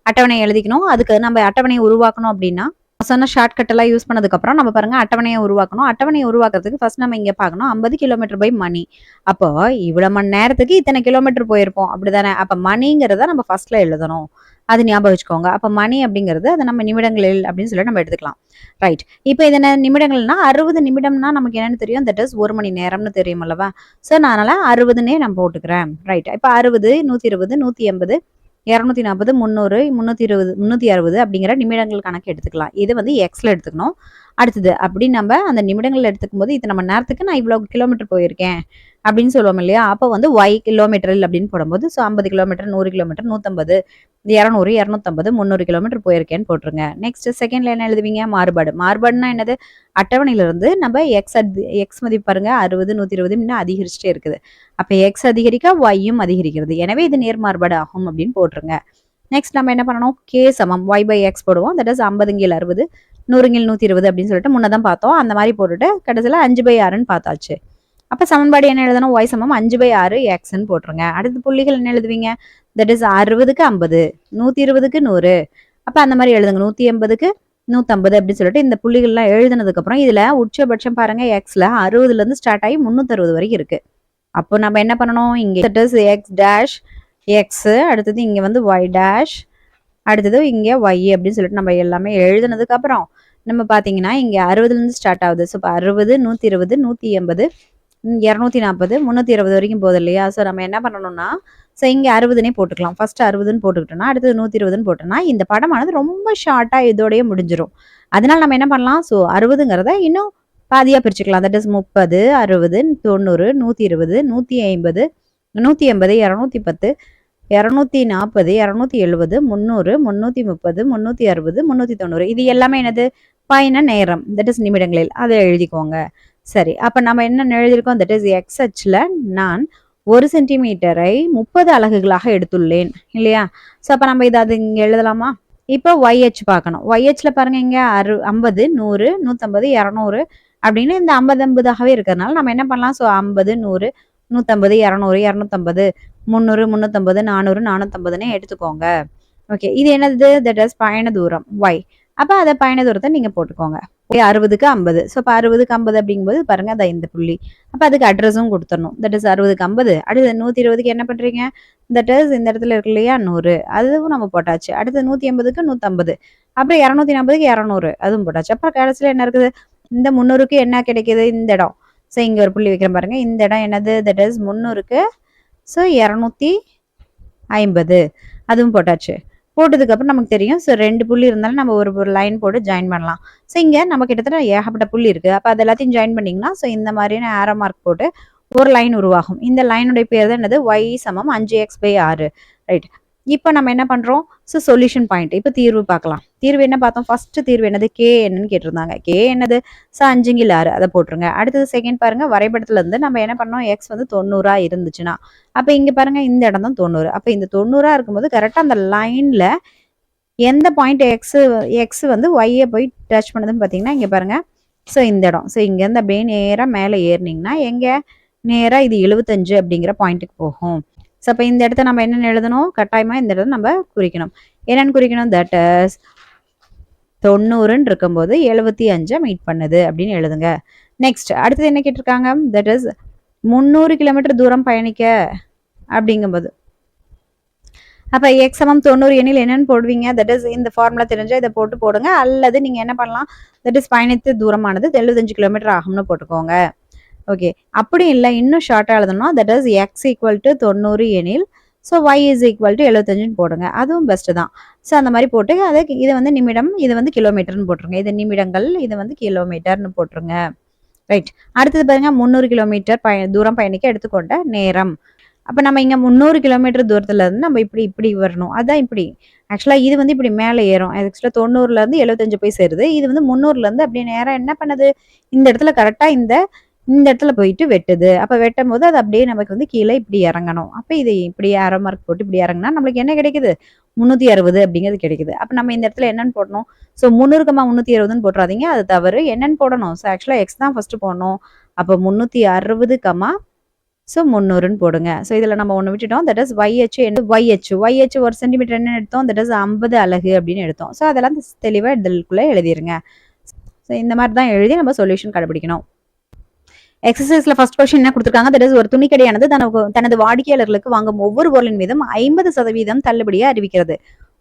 அட்டவணை எழுதிக்கணும். அதுக்கு நம்ம அட்டவணையை உருவாக்கணும் அப்படின்னா சொன்ன ஷார்ட்கட் எல்லாம் யூஸ் பண்ணதுக்கப்புறம் நம்ம பாருங்க அட்டவணையை உருவாக்கணும். அட்டவணையை உருவாக்குறதுக்கு ஃபர்ஸ்ட் நம்ம இங்க பார்க்கணும் 50 கிலோமீட்டர் பை மணி. அப்போ இவ்வளவு மணி நேரத்துக்கு இத்தனை கிலோமீட்டர் போயிருப்போம் அப்படிதானே. அப்ப மணிங்கிறத நம்ம ஃபர்ஸ்ட்ல எழுதணும். அது ஞாபகம் வச்சுக்கோங்க. அப்ப மணி அப்படிங்கிறது அதை நம்ம நிமிடங்களில் அப்படின்னு சொல்லி நம்ம எடுத்துக்கலாம். ரைட். இப்போ இது என்ன நிமிடங்கள்னா 60 நிமிடம்னா நமக்கு என்னன்னு தெரியும், தட் இஸ் 1 மணி நேரம்னு தெரியும் அல்லவா. ஸோ நான் அதனால 60ன்னே நான் போட்டுக்கிறேன். ரைட். இப்போ 60, 120, 180, 240, 300, 320, 360 அப்படிங்கிற நிமிடங்கள் கணக்கு எடுத்துக்கலாம். இது வந்து எக்ஸ்ல எடுத்துக்கணும். அடுத்தது அப்படி நம்ம அந்த நிமிடங்கள் எடுத்துக்கும் போது இத்தனை மணி நேரத்துக்கு நான் இவ்வளவு கிலோமீட்டர் போயிருக்கேன் அப்படின்னு சொல்லுவோம் இல்லையா. அப்போ வந்து ஒய் கிலோமீட்டர் அப்படின்னு போடும்போது ஸோ 50 கிலோமீட்டர், 100 கிலோமீட்டர், 150, 200, 250, 300 கிலோமீட்டர் போயிருக்கேன்னு போட்டுருங்க. நெக்ஸ்ட் செகண்ட்ல என்ன எழுதுவீங்க, மாறுபாடு. மாறுபாடுனா என்னது, அட்டவணையில இருந்து நம்ம எக்ஸ் மதிப்பு பாருங்க 60, 120 இன்னும் அதிகரிச்சுட்டே இருக்குது. அப்ப எக்ஸ் அதிகரிக்க ஒய்யும் அதிகரிக்கிறது. எனவே இது நேர்மாறுபாடு ஆகும் அப்படின்னு போட்டுருங்க. நெக்ஸ்ட் நம்ம என்ன பண்ணணும், கே சமம் ஒய் பை எக்ஸ் போடுவோம். தட் இஸ் 50/60, 100/120 அப்படின்னு சொல்லிட்டு முன்னதான் பார்த்தோம். அந்த மாதிரி போட்டுட்டு கடைசியில் 5/6ன்னு பார்த்தாச்சு. அப்ப சமன்பாடு என்ன எழுதணும், ஒய் சமம் 5/6 எக்ஸ்ன்னு போட்டுருங்க. அடுத்த புள்ளிகள் என்ன எழுதுவீங்க, தட் இஸ் 60க்கு 50, 120க்கு 100. அப்ப அந்த மாதிரி எழுதுங்க. 180க்கு 150 அப்படின்னு சொல்லிட்டு இந்த புள்ளிகள்லாம் எழுதுனதுக்கு அப்புறம் இதுல உச்சபட்சம் பாருங்க எக்ஸ்ல 60ல இருந்து ஸ்டார்ட் ஆகி 360 வரைக்கும் இருக்கு. அப்போ நம்ம என்ன பண்ணணும், இங்க that is X dash X, அடுத்தது இங்க வந்து ஒய் டேஷ், அடுத்தது இங்க ஒய் அப்படின்னு சொல்லிட்டு நம்ம எல்லாமே எழுதுனதுக்கு அப்புறம் நம்ம பாத்தீங்கன்னா இங்க 60ல இருந்து ஸ்டார்ட் ஆகுது. ஸோ இப்போ 60, 120, 180, 240, 360 வரைக்கும் போகுது இல்லையா. ஸோ நம்ம என்ன பண்ணணும்னா ஸோ இங்கே 60னே போட்டுக்கலாம். ஃபர்ஸ்ட் 60ன்னு போட்டுக்கிட்டோம்னா அடுத்தது 120ன்னு போட்டோம்னா இந்த படமானது ரொம்ப ஷார்ட்டா இதோடய முடிஞ்சிடும். அதனால நம்ம என்ன பண்ணலாம், ஸோ 60ங்கிறத இன்னும் பாதியா பிரிச்சுக்கலாம். That is 30, 60, 90, 120, 150, 180, 210, 240, 270, 300, 330, 360, 390. இது எல்லாமே என்னது, பயண நேரம். தட் இஸ் நிமிடங்களில். அதை எழுதிக்கோங்க. சரி, அப்ப நம்ம என்ன எழுதியிருக்கோம், தட் இஸ் எக்ஸ் அச்சில் நான் 1 சென்டிமீட்டரை 30 அலகுகளாக எடுத்துள்ளேன் இல்லையா. ஸோ அப்ப நம்ம இதை அது இங்க எழுதலாமா. இப்போ ஒய்ஹெச் பார்க்கணும். ஒய்ஹெச்ல பாருங்க இங்க 50, 100, 150, 200 அப்படின்னு இந்த 50 இருக்கிறதுனால நம்ம என்ன பண்ணலாம், ஸோ 50, 100, 150, 200, 250, 300, 350, 400, 450ன்னு எடுத்துக்கோங்க. ஓகே, இது என்னது, தட் இஸ் பயண தூரம் ஒய். அப்ப அதை பயண தூரத்தை நீங்க போட்டுக்கோங்க. 60க்கு 50. ஸோ இப்போ 60க்கு 50 அப்படிங்கும்போது பாருங்க அதை இந்த புள்ளி. அப்ப அதுக்கு அட்ரஸும் கொடுத்துடணும். தட் இஸ் 60க்கு 50. அடுத்து 120க்கு என்ன பண்றீங்க, தட் இஸ் இந்த இடத்துல இருக்கு இல்லையா 100, அதுவும் நம்ம போட்டாச்சு. அடுத்து 180க்கு 150, அப்புறம் 240க்கு 200, அதுவும் போட்டாச்சு. அப்புறம் கடைசியில் என்ன இருக்குது, இந்த 300க்கு என்ன கிடைக்குது, இந்த இடம். ஸோ இங்க ஒரு புள்ளி வைக்கிறேன் பாருங்க, இந்த இடம் என்னது, தட் இஸ் 300க்கு ஸோ 250, அதுவும் போட்டாச்சு. போட்டதுக்கு அப்புறம் நமக்கு தெரியும், ஸோ 2 புள்ளி இருந்தாலும் நம்ம ஒரு லைன் போட்டு ஜாயின் பண்ணலாம். ஸோ இங்க நம்ம கிட்டத்தட்ட ஏகப்பட்ட புள்ளி இருக்கு. அப்ப அது எல்லாத்தையும் ஜாயின் பண்ணீங்கன்னா ஸோ இந்த மாதிரியான ஆரோ மார்க் போட்டு ஒரு லைன் உருவாகும். இந்த லைனுடைய பேர் தான் என்னது, ஒய் சமம் 5x/6. ரைட். இப்போ நம்ம என்ன பண்றோம், ஸோ சொல்யூஷன் பாயிண்ட். இப்போ தீர்வு பார்க்கலாம். தீர்வு என்ன பார்த்தோம், ஃபர்ஸ்ட் தீர்வு என்னது, கே என்னன்னு கேட்டிருந்தாங்க. கே என்னது, ஸோ 5/6 அதை போட்டுருங்க. அடுத்தது செகண்ட் பாருங்க, வரைபடத்துல இருந்து நம்ம என்ன பண்ணோம், எக்ஸ் வந்து 90 இருந்துச்சுன்னா அப்ப இங்க பாருங்க இந்த இடம் தான் 90. அப்ப இந்த 90 இருக்கும்போது கரெக்டா அந்த லைன்ல எந்த பாயிண்ட் எக்ஸ் வந்து ஒய்யை போய் டச் பண்ணுதுன்னு பாத்தீங்கன்னா இங்க பாருங்க, ஸோ இந்த இடம். ஸோ இங்க இருந்து அப்படியே நேரா மேலே ஏறினீங்கன்னா எங்க நேரா இது 75 அப்படிங்கிற பாயிண்ட்டுக்கு போகும். ஸோ அப்போ இந்த இடத்த நம்ம என்னென்னு எழுதணும், கட்டாயமா இந்த இடத்த நம்ம குறிக்கணும். என்னன்னு குறிக்கணும், தட் இஸ் 90ன்னு இருக்கும்போது 75 மீட் பண்ணுது அப்படின்னு எழுதுங்க. நெக்ஸ்ட் அடுத்தது என்ன கேட்டிருக்காங்க, தட் இஸ் 300 கிலோமீட்டர் தூரம் பயணிக்க அப்படிங்கும்போது அப்ப எக்ஸ் சமம் 90 எனில் என்னன்னு போடுவீங்க, தட் இஸ் இந்த ஃபார்முலா தெரிஞ்சா இதை போட்டு போடுங்க. அல்லது நீங்க என்ன பண்ணலாம், தட் இஸ் பயணித்த தூரமானது 75 கிலோமீட்டர் ஆகும்னு போட்டுக்கோங்க. ஓகே, அப்படி இல்லை இன்னும் ஷார்ட்டா எழுதணும், that is x equal to 90 எனில் so y is equal to 75ன்னு போடுங்க. அதுவும் பெஸ்ட் தான். ஸோ அந்த மாதிரி போட்டு அதை இது வந்து நிமிடம், இது வந்து கிலோமீட்டர்னு போட்டுருங்க. இது நிமிடங்கள், இது வந்து கிலோமீட்டர்னு போட்டுருங்க. ரைட். அடுத்தது பாருங்க 300 கிலோமீட்டர் தூரம் பயணிக்க எடுத்துக்கொண்ட நேரம். அப்ப நம்ம இங்க 300 கிலோமீட்டர் தூரத்துல இருந்து நம்ம இப்படி வரணும். அதான் இப்படி. ஆக்சுவலா இது வந்து இப்படி மேலே ஏறும். ஆக்சுவலா 90ல இருந்து 75 போய் சேருது. இது வந்து 300ல இருந்து அப்படியே நேரம் என்ன பண்ணுது, இந்த இடத்துல கரெக்டா இந்த இடத்துல போயிட்டு வெட்டுது. அப்ப வெட்டும் போது அது அப்படியே நமக்கு வந்து கீழே இப்படி இறங்கணும். அப்ப இது இப்படி ஆரோ மார்க் போட்டு இப்படி இறங்கினா நம்மளுக்கு என்ன கிடைக்குது, 360 அப்படிங்கிறது கிடைக்குது. அப்ப நம்ம இந்த இடத்துல என்னன்னு போடணும், ஸோ 300,360ன்னு போட்டுறாதீங்க, அது தவறு. என்னன்னு போடணும், ஸோ ஆக்சுவலா எக்ஸ் தான் ஃபர்ஸ்ட் போடணும். அப்போ 360, ஸோ 300ன்னு போடுங்க. ஸோ இதில் நம்ம ஒன்று விட்டுட்டோம். தட் இஸ் YH 1 சென்டிமீட்டர் என்ன எடுத்தோம்? தட் இஸ் 50 அலகு அப்படின்னு எடுத்தோம். ஸோ அதெல்லாம் தெளிவாக இதற்குள்ளே எழுதிருங்க. ஸோ இந்த மாதிரி தான் எழுதி நம்ம சொல்யூஷன் கண்டுபிடிக்கணும். எக்ஸசைஸ்ல ஃபர்ஸ்ட் கொஸ்டின் என்ன கொடுத்துருக்காங்க? தட் இஸ் ஒரு துணிக்கடையானது தனது வாடிக்கையாளர்களுக்கு வாங்கும் ஒவ்வொரு பொருளின் மீதும் 50% தள்ளுபடியை அறிவிக்கிறது.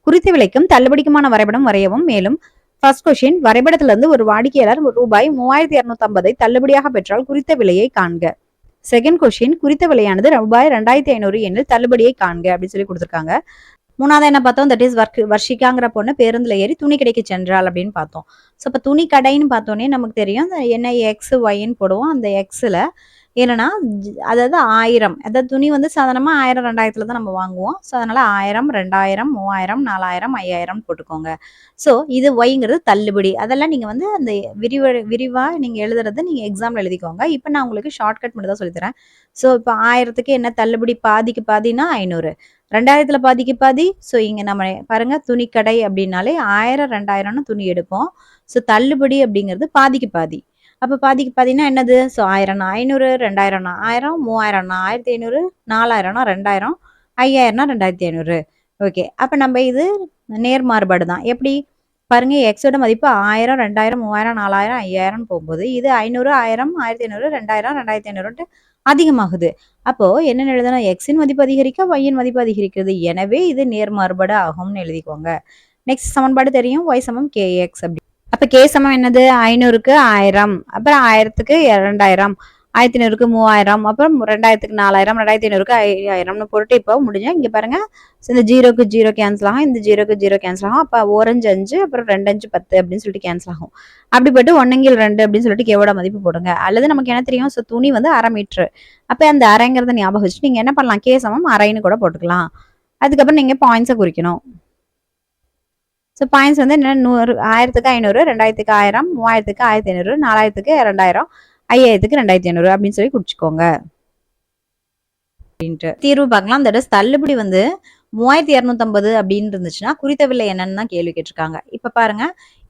குறித்த விலைக்கும் தள்ளுபடிக்குமான வரைபடம் வரையவும். மேலும் ஃபர்ஸ்ட் கொஸ்டின், வரைபடத்திலிருந்து ஒரு வாடிக்கையாளர் ரூபாய் 3250 தள்ளுபடியாக பெற்றால் குறித்த விலையை காண்க. செகண்ட் கொஸ்டின், குறித்த விலையானது ரூபாய் 2500 எண்ணில் தள்ளுபடியை காண்க அப்படின்னு சொல்லி கொடுத்துருக்காங்க. மூணாவது என்ன பார்த்தோம்? தட் இஸ் வர்ஷிகாங்கிற பொண்ணு பேருந்துல ஏறி துணி கடைக்கு சென்றால் அப்படின்னு பார்த்தோம். ஸோ இப்போ துணி கடைன்னு பார்த்தோன்னே நமக்கு தெரியும் என்ன எக்ஸ் ஒய்ன்னு போடுவோம். அந்த எக்ஸில் என்னன்னா அதாவது 1000, அதாவது துணி வந்து சாதாரணமாக 1000 2000 தான் நம்ம வாங்குவோம். ஸோ அதனால 1000 2000 3000 4000 5000 போட்டுக்கோங்க. ஸோ இது ஒய்ங்கிறது தள்ளுபடி. அதெல்லாம் நீங்கள் வந்து அந்த விரிவாக நீங்கள் எழுதுறது நீங்கள் எக்ஸாம்பிள் எழுதிக்கோங்க. இப்போ நான் உங்களுக்கு ஷார்ட்கட் மட்டும் தான் சொல்லித்தரேன். ஸோ இப்போ 1000க்கு என்ன தள்ளுபடி? பாதிக்கு பாதினா 500. 2000ல் பாதிக்கு பாதி. ஸோ இங்கே நம்ம பாருங்க, துணிக்கடை அப்படின்னாலே 1000 2000ன்னு துணி எடுப்போம். ஸோ தள்ளுபடி அப்படிங்கிறது பாதிக்கு பாதி. அப்போ பாதிக்கு பாதினா என்னது? ஸோ 1000 500, 2000 1000, 3000 1500, 4000 2000, 5000 2500. ஓகே, அப்போ நம்ம இது நேர்மாறுபாடு தான். எப்படி பாருங்க, எக்ஸோட மதிப்பு 1000 2000 3000 4000 5000 போகும்போது இது 500 1000 1500 2000 2500 அதிகமாகுது. அப்போ என்ன எழுதணும்? எக்ஸின் மதிப்பு அதிகரிக்க ஒய்யின் மதிப்பு அதிகரிக்கிறது. எனவே இது நேர்மாறுபாடு ஆகும்னு எழுதிக்கோங்க. நெக்ஸ்ட் சமன்பாடு தெரியும், y சமம் kx அப்படி. அப்ப k சமம் என்னது? 500க்கு 1000, அப்புறம் 1000க்கு 2000, 1500க்கு 3000, அப்புறம் 2000க்கு 4000, 2500க்கு 5000னு போட்டு இப்போ முடிஞ்சா இங்க பாருங்க, இந்த 0க்கு 0 கேன்சல் ஆகும், இந்த 0க்கு 0 கேன்சல் ஆகும். அப்ப 1 5 5, அப்புறம் 2 5 10 அப்படின்னு சொல்லிட்டு கேன்சல் ஆகும். அப்படி போட்டு 1 2 அப்படின்னு சொல்லிட்டு கேவோட மதிப்பு போடுங்க. அல்லது நமக்கு என்ன தெரியும்? ஸோ துணி வந்து 1/2 மீட்டர். அப்ப அந்த அரைங்கிறத ஞாபகம் வச்சு நீங்க என்ன பண்ணலாம்? k சமம் அரைன்னு கூட போட்டுக்கலாம். அதுக்கப்புறம் நீங்க பாயிண்ட்ஸை குறிக்கணும். ஸோ பாயிண்ட்ஸ் வந்து என்ன? 100 1000க்கு 500, 2000க்கு 1000, 3000க்கு 1500, 4000க்கு 2000, 5000க்கு 2500 அப்படின்னு சொல்லி குறிச்சுக்கோங்க. தீர்வு பார்க்கலாம். தட் இஸ் தள்ளுபடி வந்து 3250 அப்படின்னு இருந்துச்சுன்னா குறித்த விலை என்னன்னு தான் கேள்வி கேட்டிருக்காங்க. இப்ப பாருங்க,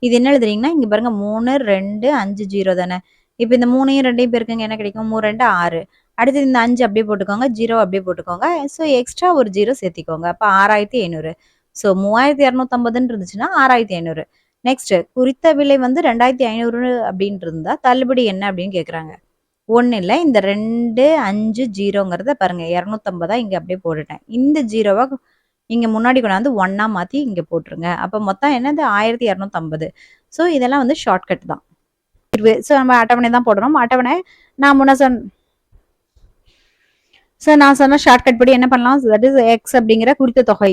இது என்ன எழுதுறீங்கன்னா இங்க பாருங்க 3 2 5 0 தானே. இப்ப இந்த 3யும் 2யும் பெருக்குங்க, என்ன கிடைக்கும்? 3 2 6. அடுத்து இந்த 5 அப்படியே போட்டுக்கோங்க, 0 அப்படியே போட்டுக்கோங்க. ஸோ எக்ஸ்ட்ரா ஒரு 0 சேர்த்திக்கோங்க. அப்ப 6500. ஸோ 3250 இருந்துச்சுன்னா 6500. நெக்ஸ்ட், குறித்த விலை வந்து 2500 அப்படின்னு இருந்தா தள்ளுபடி என்ன அப்படின்னு கேக்குறாங்க. ஒண்ணு இல்ல, இந்த 2 5 0ங்கிறத பாருங்க 250 இங்க அப்படியே போட்டுட்டேன். இந்த 0வ இங்க முன்னாடி கொண்டாந்து 1ஆ மாத்தி இங்க போட்டுருங்க. அப்ப மொத்தம் என்னது? 1250. ஸோ இதெல்லாம் வந்து ஷார்ட்கட் தான். ஸோ நம்ம அட்டவணை தான் போடணும். அட்டவணை நான் நான் சொன்ன ஷார்ட்கட் படி என்ன பண்ணலாம்? தட் இஸ் எக்ஸ் அப்படிங்கிற குறித்த தொகை,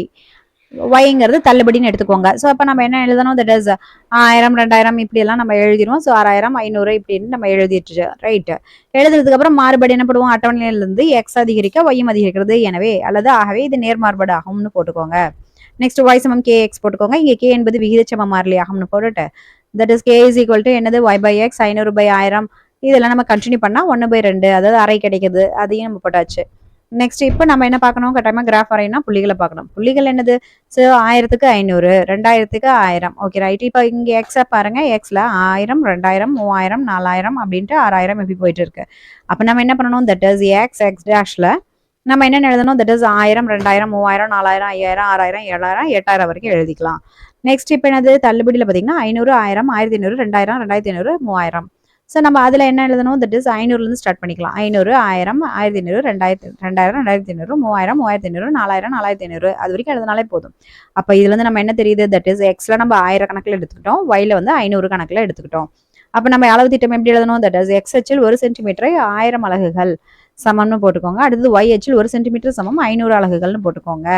ஒய்ங்கிறது தள்ளுபடின்னு எடுத்துக்கோங்க. ஸோ அப்போ நம்ம என்ன எழுதணும்? தட் இஸ் 1000 2000 இப்படி எல்லாம் நம்ம எழுதிடுவோம். ஸோ 6000 500 இப்படின்னு நம்ம எழுதிட்டு ரைட். எழுதுறதுக்கு அப்புறம் மாறுபாடு என்ன பண்ணுவோம்? அட்டவணையிலிருந்து எக்ஸ் அதிகரிக்க ஒய்யும் அதிகரிக்கிறது. எனவே அல்லது ஆகவே இது நேர்மாறுபாடு ஆகும்னு போட்டுக்கோங்க. நெக்ஸ்ட் y சமம் kx போட்டுக்கோங்க. இங்க k என்பது விகிதச்சம மாறிலி ஆகும்னு போட்டுட்டு that is k is equal to என்னது? y by x 500 by 1000. இதெல்லாம் நம்ம கண்டினியூ பண்ணா 1/2, அதாவது அரை கிடைக்குது. அதையும் நம்ம போட்டாச்சு. நெக்ஸ்ட் இப்போ நம்ம என்ன பார்க்கணும்? கட்டாயமா கிராஃப் வரையினா புள்ளிகளை பார்க்கணும். புள்ளிகள் என்னது? ஸோ 1000க்கு 500, 2000க்கு 1000. Okay right. இப்போ இங்க எக்ஸை பாருங்க, எக்ஸ்ல 1000 2000 3000 4000 அப்படின்ட்டு 6000 எப்படி போயிட்டு இருக்கு. அப்போ நம்ம என்ன பண்ணணும்? தட் இஸ் எக்ஸ் டேஷ்ல நம்ம என்ன எழுதணும்? தட் இஸ் 1000 2000 3000 4000 5000 6000 7000 8000 வரைக்கும் எழுதிக்கலாம். நெக்ஸ்ட் இப்போ என்னது? தள்ளுபடியில் பார்த்தீங்கன்னா 500 1000 1500 2000 2500 3000. ஸோ நம்ம அதில் என்ன எழுதணும்? தட் இஸ் 500லேருந்து ஸ்டார்ட் பண்ணிக்கலாம். 500 1000 1500 2000 2500 3000 3500 4000 4500 அது வரைக்கும் எழுதினாலே போதும். அப்போ இதுலேருந்து நம்ம என்ன தெரியுது? தட் இஸ் எக்ஸில் நம்ம 1000 கணக்கில் எடுத்துக்கிட்டோம், ஒய்ல வந்து 500 கணக்கில் எடுத்துக்கிட்டோம். அப்போ நம்ம அளவு திட்டம் எப்படி எழுதணும்? தட் இஸ் எக்ஸ் அச்சில் 1 சென்டிமீட்டரை 1000 அலகுகள் சமம்னு போட்டுக்கோங்க. அடுத்தது ஒய் அச்சில் 1 சென்டிமீட்டர் சமம் 500 அலகுகள்னு போட்டுக்கோங்க.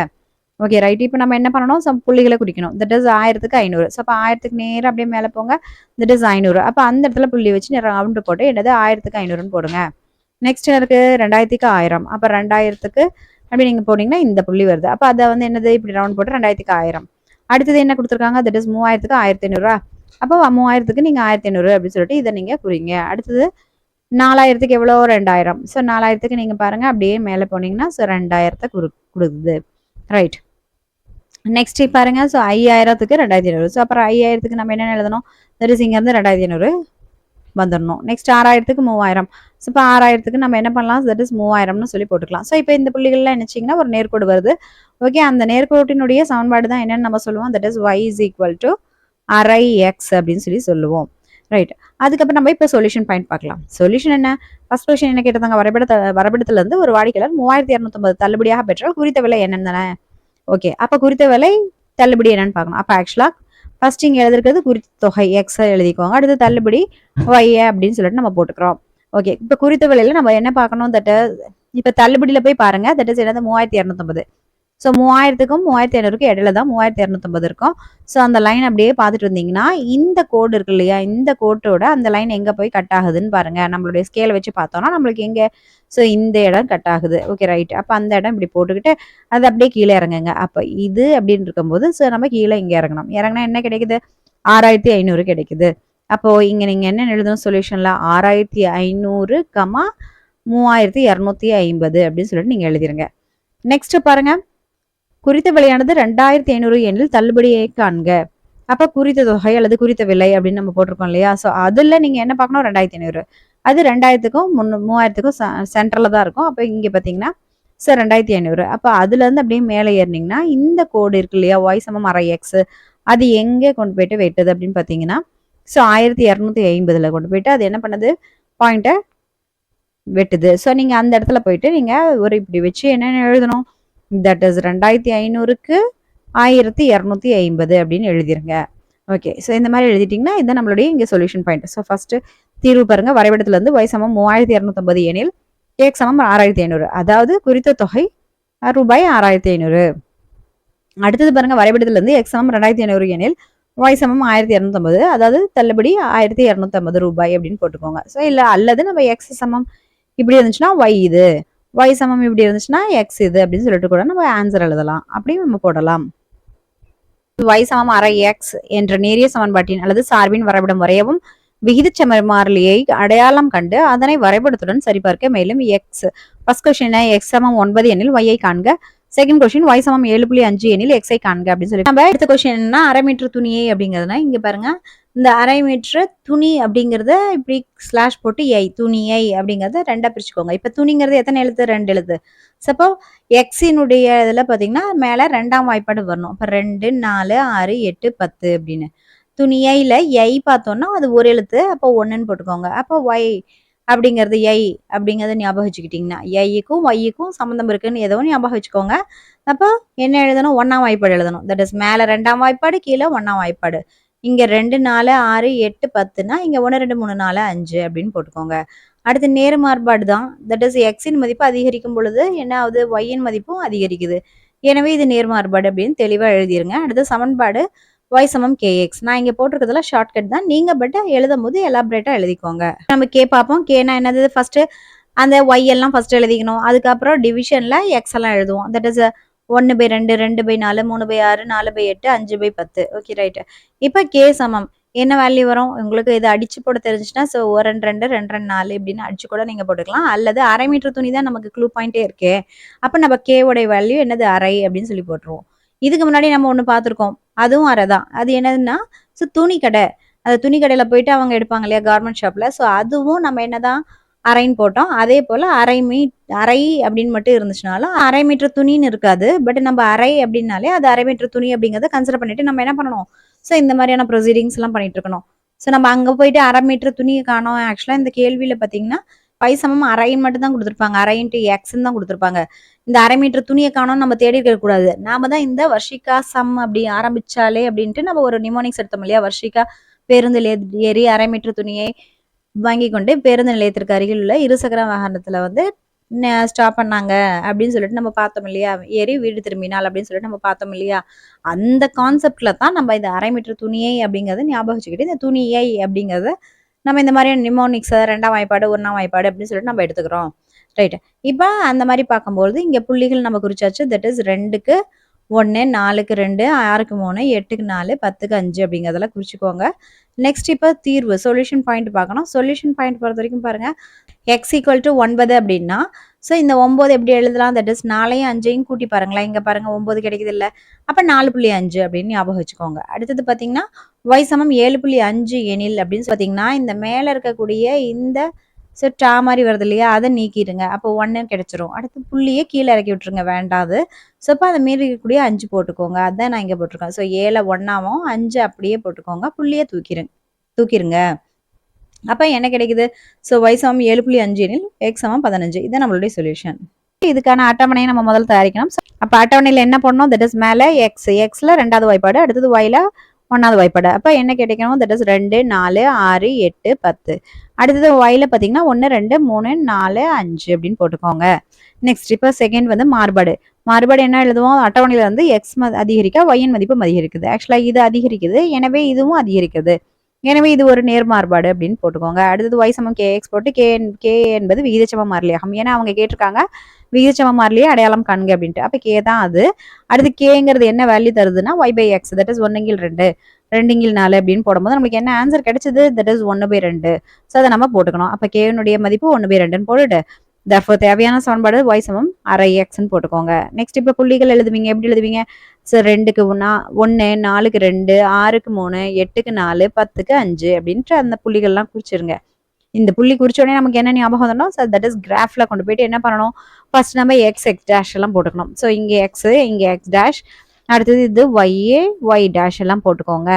Okay right. இப்போ நம்ம என்ன பண்ணணும்? புள்ளிகளை குறிக்கணும். தட் இஸ் 1000க்கு 500. ஸோ அப்போ 1000க்கு நேரம் அப்படியே மேலே போங்க. That is 500. அப்போ அந்த இடத்துல புள்ளி வச்சு ரவுண்டு போட்டு என்னது? 1000க்கு 500ன்னு போடுங்க. நெக்ஸ்ட் இருக்கு 2000க்கு 1000. அப்போ 2000க்கு அப்படி நீங்கள் போனீங்கன்னா இந்த புள்ளி வருது. அப்போ அதை வந்து என்னது? இப்படி ரவுண்ட் போட்டு 2000க்கு 1000. அடுத்தது என்ன கொடுத்துருக்காங்க? தட் இஸ் 3000க்கு 1500. அப்போ 3000க்கு நீங்கள் 1500 அப்படின்னு சொல்லிட்டு இதை நீங்கள் குறிங்க. அடுத்தது 4000க்கு எவ்வளோ? 2000. ஸோ 4000க்கு நீங்கள் பாருங்க அப்படியே மேலே போனீங்கன்னா ஸோ 2000த்தை கொடுக்குது. ரைட். நெக்ஸ்ட் பாருங்க, ஸோ 5000க்கு 2500. ஸோ அப்புறம் 5000க்கு நம்ம என்ன எழுதணும்? தட் இஸ் இங்கேருந்து 2500 வந்துடணும். நெக்ஸ்ட் 6000க்கு 3000. ஸோ இப்போ 6000க்கு நம்ம என்ன பண்ணலாம்? தட் இஸ் 3000ன்னு சொல்லி போட்டுக்கலாம். ஸோ இப்போ இந்த புள்ளிகள்லாம் நினைச்சிங்கன்னா ஒரு நேர்கோடு வருது. ஓகே, அந்த நேர்கோட்டினுடைய சமன்பாடு தான் என்னன்னு நம்ம சொல்லுவோம். That is y is equal to அரை எக்ஸ் அப்படின்னு சொல்லி சொல்லுவோம். ரைட். அதுக்கப்புறம் நம்ம இப்போ சொல்யூஷன் பாயிண்ட் பார்க்கலாம். சொல்யூஷன் என்ன? ஃபர்ஸ்ட் கொஸ்டின் என்ன கேட்டிருந்தாங்க? வரைபடத்துல இருந்து ஒரு வாடிக்கையாளர் 3250 தள்ளுபடியாக பெற்றால் குறித்த விலை என்னன்னு தானே. ஓகே, அப்ப குறித்த விலை தள்ளுபடி என்னன்னு பார்க்கணும். அப்ப ஆக்சுவலா ஃபர்ஸ்ட் இங்க எழுதிருக்கிறது குறித்த தொகை எக்ஸ் எழுதிக்கோங்க. அடுத்து தள்ளுபடி ஒய் அப்படின்னு சொல்லிட்டு நம்ம போட்டுக்கிறோம். ஓகே, இப்ப குறித்த விலையில நம்ம என்ன பார்க்கணும்? இப்ப தள்ளுபடியில போய் பாருங்க. தட் இஸ் என்னது? 3250. ஸோ 3000க்கும் 3500க்கும் இடையில தான் 3250 இருக்கும். ஸோ அந்த லைன் அப்படியே பார்த்துட்டு இருந்தீங்கன்னா இந்த கோடு இருக்கு இல்லையா, இந்த கோட்டோட அந்த லைன் எங்க போய் கட் ஆகுதுன்னு பாருங்க. நம்மளுடைய ஸ்கேலை வச்சு பார்த்தோம்னா நம்மளுக்கு எங்க, ஸோ இந்த இடம் கட் ஆகுது. Okay right. அப்போ அந்த இடம் இப்படி போட்டுக்கிட்டு அது அப்படியே கீழே இறங்குங்க. அப்போ இது அப்படின்னு இருக்கும்போது ஸோ நம்ம கீழே இங்கே இறங்கணும். இறங்கினா என்ன கிடைக்குது? 6500 கிடைக்குது. அப்போ இங்க நீங்க என்ன எழுதணும்? சொல்யூஷன்ல 6500, 3250 அப்படின்னு சொல்லிட்டு நீங்க எழுதிருங்க. நெக்ஸ்ட் பாருங்க, குறித்த விலையானது 2500 எனில் தள்ளுபடியை காண்க. அப்ப குறித்த தொகை அல்லது குறித்த விலை அப்படின்னு நம்ம போட்டிருக்கோம் இல்லையா. ஸோ அதுல நீங்க என்ன பார்க்கணும்? 2500. அது 2000க்கும் 3000க்கும் சென்டர்ல தான் இருக்கும். அப்ப இங்க பாத்தீங்கன்னா ஸோ 2500. அப்ப அதுல இருந்து அப்படியே மேலே ஏறினீங்கன்னா இந்த கோடு இருக்கு இல்லையா, y சமம் அரை எக்ஸ், அது எங்கே கொண்டு போயிட்டு வெட்டுது அப்படின்னு பாத்தீங்கன்னா ஸோ 1250ல கொண்டு போயிட்டு அது என்ன பண்ணுது? பாயிண்ட்டை வெட்டுது. ஸோ நீங்க அந்த இடத்துல போயிட்டு நீங்க ஒரு இப்படி வச்சு என்னென்ன எழுதணும்? தட் இஸ் 2500க்கு 1250 அப்படின்னு எழுதிருங்க. ஓகே, ஸோ இந்த மாதிரி எழுதிட்டீங்கன்னா இது நம்மளுடைய இங்கே சொல்யூஷன் பாயிண்ட். ஸோ ஃபர்ஸ்ட் தீர்வு பாருங்க. வரைபடத்துல இருந்து y சமம் 3250 எனில் x சமம் 6500, அதாவது குறித்த தொகை ரூபாய் 6500. அடுத்தது பாருங்க, வரைபடத்துல இருந்து x சமம் 2500 எனில் y சமம் 1250, அதாவது தள்ளுபடி 1250 ரூபாய் அப்படின்னு போட்டுக்கோங்க. ஸோ இல்ல அல்லது நம்ம x சமம் இப்படி இருந்துச்சுன்னா y இது, y சமம் இப்படி இருந்துச்சுன்னா x இது அப்படின்னு சொல்லிட்டு கூட நம்ம ஆன்சர் எழுதலாம். அப்படியும் நம்ம போடலாம். y சமம் அரை எக்ஸ் என்ற நேரிய சமன்பாட்டின் அல்லது சார்பின் வரைபடம் வரையவும் விகிதச்சம மாறிலியை அடையாளம் கண்டு அதனை வரைபடத்துடன் சரிபார்க்க. மேலும் எக்ஸ் ஃபர்ஸ்ட் கொஸ்டின் எக்ஸ் சமம் 9 எனில் y ஐ காண்க. செகண்ட் கொஸ்டின் y சமம் 7.5 எனில் x ஐ காண்க அப்படின்னு சொல்லி நம்ம அடுத்த கொஸ்டின் என்ன? அரை மீட்டர் துணியை அப்படிங்கிறதுனா இங்க பாருங்க, இந்த அரை மீட்டர் துணி அப்படிங்கறத இப்படி ஸ்லாஷ் போட்டு துணியை அப்படிங்கறத ரெண்டா பிரிச்சுக்கோங்க. இப்ப துணிங்கிறது எத்தனை எழுத்து? 2 எழுத்து. சப்போ எக்ஸினுடைய இதுல பாத்தீங்கன்னா மேல 2ஆம் வாய்ப்பாடு வரணும். இப்ப 2, 4, 6, 8, 10 அப்படின்னு. துணியைல பார்த்தோம்னா அது ஒரு எழுத்து, அப்போ 1ன்னு போட்டுக்கோங்க. அப்போ ஒய் அப்படிங்கிறது அப்படிங்கறத ஞாபகம் வச்சுக்கிட்டீங்கன்னா க்கும் ஒய்க்கும் சம்மந்தம் இருக்குன்னு ஏதோ ஞாபகம் வச்சுக்கோங்க. அப்போ என்ன எழுதணும்? 1ஆம் வாய்ப்பாடு எழுதணும். தட் இஸ் மேல 2ஆம் வாய்ப்பாடு, கீழே 1ஆம் வாய்ப்பாடு. இங்க 2, 4, 6, 8, 10னா இங்க 1, 2, 3, 4, 5 அப்படின்னு போட்டுக்கோங்க. அடுத்து நேர மாறுபாடு தான். தட் இஸ் எக்ஸின் மதிப்பு அதிகரிக்கும் பொழுது என்ன ஆகுது? ஒய்யின் மதிப்பும் அதிகரிக்குது. எனவே இது நேர் மாறுபாடு அப்படின்னு தெளிவா எழுதிருங்க. அடுத்து சமன்பாடு y சமம் kx. நான் இங்க போட்டிருக்கிறதுல ஷார்ட்கட் தான். நீங்க பட் எழுதும் போது எலாபரேட்டா எழுதிக்கோங்க. நம்ம k பார்ப்போம். கேனா என்னது? ஃபர்ஸ்ட் அந்த y எல்லாம் ஃபர்ஸ்ட் எழுதிக்கணும். அதுக்கப்புறம் டிவிஷன்ல x எல்லாம் எழுதுவோம். That is 1/2, 2/4, 3/6, 4/8, 5/10. Okay right. இப்போ k சமம் என்ன வேல்யூ வரும்? உங்களுக்கு இது அடிச்சு போட தெரிஞ்சுச்சுன்னா ஸோ 1, 2, 2, 2, 4 இப்படின்னு அடிச்சு கூட நீங்க போட்டுக்கலாம். அல்லது அரை மீட்டர் துணி தான் நமக்கு க்ளூ பாயிண்டே இருக்கே. அப்ப நம்ம k உடைய வேல்யூ என்னது? அரை அப்படின்னு சொல்லி போட்டுருவோம். இதுக்கு முன்னாடி நம்ம ஒண்ணு பார்த்திருக்கோம். அதுவும் அரை தான். அது என்னதுன்னா ஸோ துணி கடை. அந்த துணி கடையில போயிட்டு அவங்க எடுப்பாங்க இல்லையா, கார்மெண்ட் ஷாப்ல. ஸோ அதுவும் நம்ம என்னதான் அரைன்னு போட்டோம். அதே போல அரை அப்படின்னு மட்டும் இருந்துச்சுனாலும் அரை மீட்டர் துணின்னு இருக்காது. பட் நம்ம அரை அப்படின்னாலே அது அரை மீட்டர் துணி அப்படிங்கறத கன்சிடர் பண்ணிட்டு நம்ம என்ன பண்ணணும்? ஸோ இந்த மாதிரியான ப்ரொசீடிங்ஸ் எல்லாம் பண்ணிட்டு இருக்கணும். ஸோ நம்ம அங்க போயிட்டு அரை மீட்டர் துணியை காணோம். ஆக்சுவலா இந்த கேள்வியில பாத்தீங்கன்னா பை சமம் அரைன்னு மட்டும் தான் கொடுத்துருப்பாங்க. அரை இன்ட்டு எக்ஸ்ன்னு தான் கொடுத்துருப்பாங்க. இந்த அரை மீட்டர் துணியை காணோம் நம்ம தேடி இருக்க கூடாது. நாம தான் இந்த வர்ஷிகா சம் அப்படி ஆரம்பிச்சாலே அப்படின்ட்டு நம்ம ஒரு நிமோனிக்ஸ் எடுத்தோம் இல்லையா. வர்ஷிகா பேருந்தில் ஏறி அரை மீட்டர் துணியை வாங்கி கொண்டு பேருந்து நிலையத்திற்கு அருகில் உள்ள இருசக்கர வாகனத்துல வந்து ஸ்டாப் பண்ணாங்க அப்படின்னு சொல்லிட்டு நம்ம பார்த்தோம் இல்லையா. ஏறி வீடு திரும்பினால் அப்படின்னு சொல்லிட்டு நம்ம பார்த்தோம் இல்லையா. அந்த கான்செப்ட்ல தான் நம்ம இந்த அரை மீட்டர் துணியை அப்படிங்கறத ஞாபகம் வச்சுக்கிட்டு இந்த துணியை அப்படிங்கறத நம்ம இந்த மாதிரியான நிமோனிக்ஸ் 2ஆம் வாய்ப்பாடு 1ஆம் வாய்ப்பாடு அப்படின்னு சொல்லிட்டு நம்ம எடுத்துக்கிறோம். ரைட். இப்போ அந்த மாதிரி பார்க்கும்போது இங்க புள்ளிகள் நம்ம குறிச்சாச்சு. தட் இஸ் 2க்கு 1, 4க்கு 2, 6க்கு 3, 8க்கு 4, 10க்கு 5 அப்படிங்கிறதெல்லாம் குறிச்சுக்கோங்க. நெக்ஸ்ட் இப்போ தீர்வு சொல்யூஷன் பாயிண்ட் பார்க்கணும். சொல்யூஷன் பாயிண்ட் பொறுத்த வரைக்கும் பாருங்க, x ஈக்குவல் டு 9 அப்படின்னா ஸோ இந்த 9 எப்படி எழுதலாம்? தட் இஸ் 4யும் 5யும் கூட்டி பாருங்களேன். இங்க பாருங்க 9 கிடைக்குது இல்ல. அப்ப 4.5 அப்படின்னு ஞாபகம் வச்சுக்கோங்க. அடுத்தது பார்த்தீங்கன்னா, y சமம் 7.5 எனில் அப்படின்னு பார்த்தீங்கன்னா, இந்த மேல இருக்கக்கூடிய இந்த டா மாரி வருது இல்லையா? அத நீக்கிருங்க. அப்போ 1 கிடைச்சிரும். அடுத்து புள்ளிய கீழ இறக்கி விட்டுருங்க வேண்டாது. ஸோ அப்ப அத மீறி இருக்கக்கூடிய 5 போட்டுக்கோங்க. அதான் நான் இங்க போட்டுருக்கேன். ஸோ 7 1ஆவும் 5 அப்படியே போட்டுக்கோங்க. புள்ளிய தூக்கிருங்க. அப்ப என்ன கிடைக்குது? ஸோ y சமம் 7.5 எனில் x சமம் 15. இதான் நம்மளுடைய சொல்யூஷன். இதுக்கான அட்டவணையை நம்ம முதல்ல தயாரிக்கணும். அப்ப அட்டவணையில என்ன பண்ணணும்? தட் இஸ் மேல x, xல 2வது வாய்ப்பாடு, அடுத்தது yல 1வது வாய்ப்பாடு. அப்ப என்ன கிடைக்கணும்? That is 2, 4, 6, 8, 10. அடுத்தது yல பாத்தீங்கன்னா 1, 2, 3, 4, 5 அப்படின்னு போட்டுக்கோங்க. நெக்ஸ்ட் இப்ப செகண்ட் வந்து மாறுபாடு. மாறுபாடு என்ன எழுதுவோம்? அட்டவணையில வந்து x அதிகரிக்க y ன் மதிப்பு அதிகரிக்குது. ஆக்சுவலா இது அதிகரிக்குது. எனவே இதுவும் அதிகரிக்குது. எனவே இது ஒரு நேர்மாறுபாடு அப்படின்னு போட்டுக்கோங்க. அடுத்தது y சமம் kx போட்டு k என்பது விகிதச்சம மாறிலியாகும். ஏன்னா அவங்க கேட்டிருக்காங்க விகிதச்சம மாறிலியை அடையாளம் காண்க அப்படின்ட்டு. அப்ப k தான் அது. அடுத்து kங்கிறது என்ன வேல்யூ தருதுன்னா y/x, தட் இஸ் 1/2, 2/4 அப்படின்னு போடும்போது நமக்கு என்ன ஆன்சர் கிடைச்சது? That is 1/2. ஸோ அதை நம்ம போட்டுக்கணும். அப்ப k னுடைய மதிப்பு 1/2ன்னு போட்டுட்டு therefore தேவையான சமன்பாடு y சமம் அரை xன்னு போட்டுக்கோங்க. நெக்ஸ்ட் இப்ப புள்ளிகள் எழுதுவீங்க. எப்படி எழுதுவீங்க? ஸோ 2க்கு 1, 4க்கு 2, 6க்கு 3, 8க்கு 4, 10க்கு 5 அப்படின்ட்டு அந்த புள்ளிகள்லாம் குறிச்சிருங்க. இந்த புள்ளி குறிச்ச உடனே நமக்கு என்ன ஞாபகம் வரணும்? ஸோ தட் இஸ் கிராஃப்ல கொண்டு போயிட்டு என்ன பண்ணணும்? ஃபர்ஸ்ட் நம்ம x டேஷ் எல்லாம் போட்டுக்கணும். ஸோ இங்க x, இங்க x டேஷ், அடுத்தது இது y டேஷ் எல்லாம் போட்டுக்கோங்க.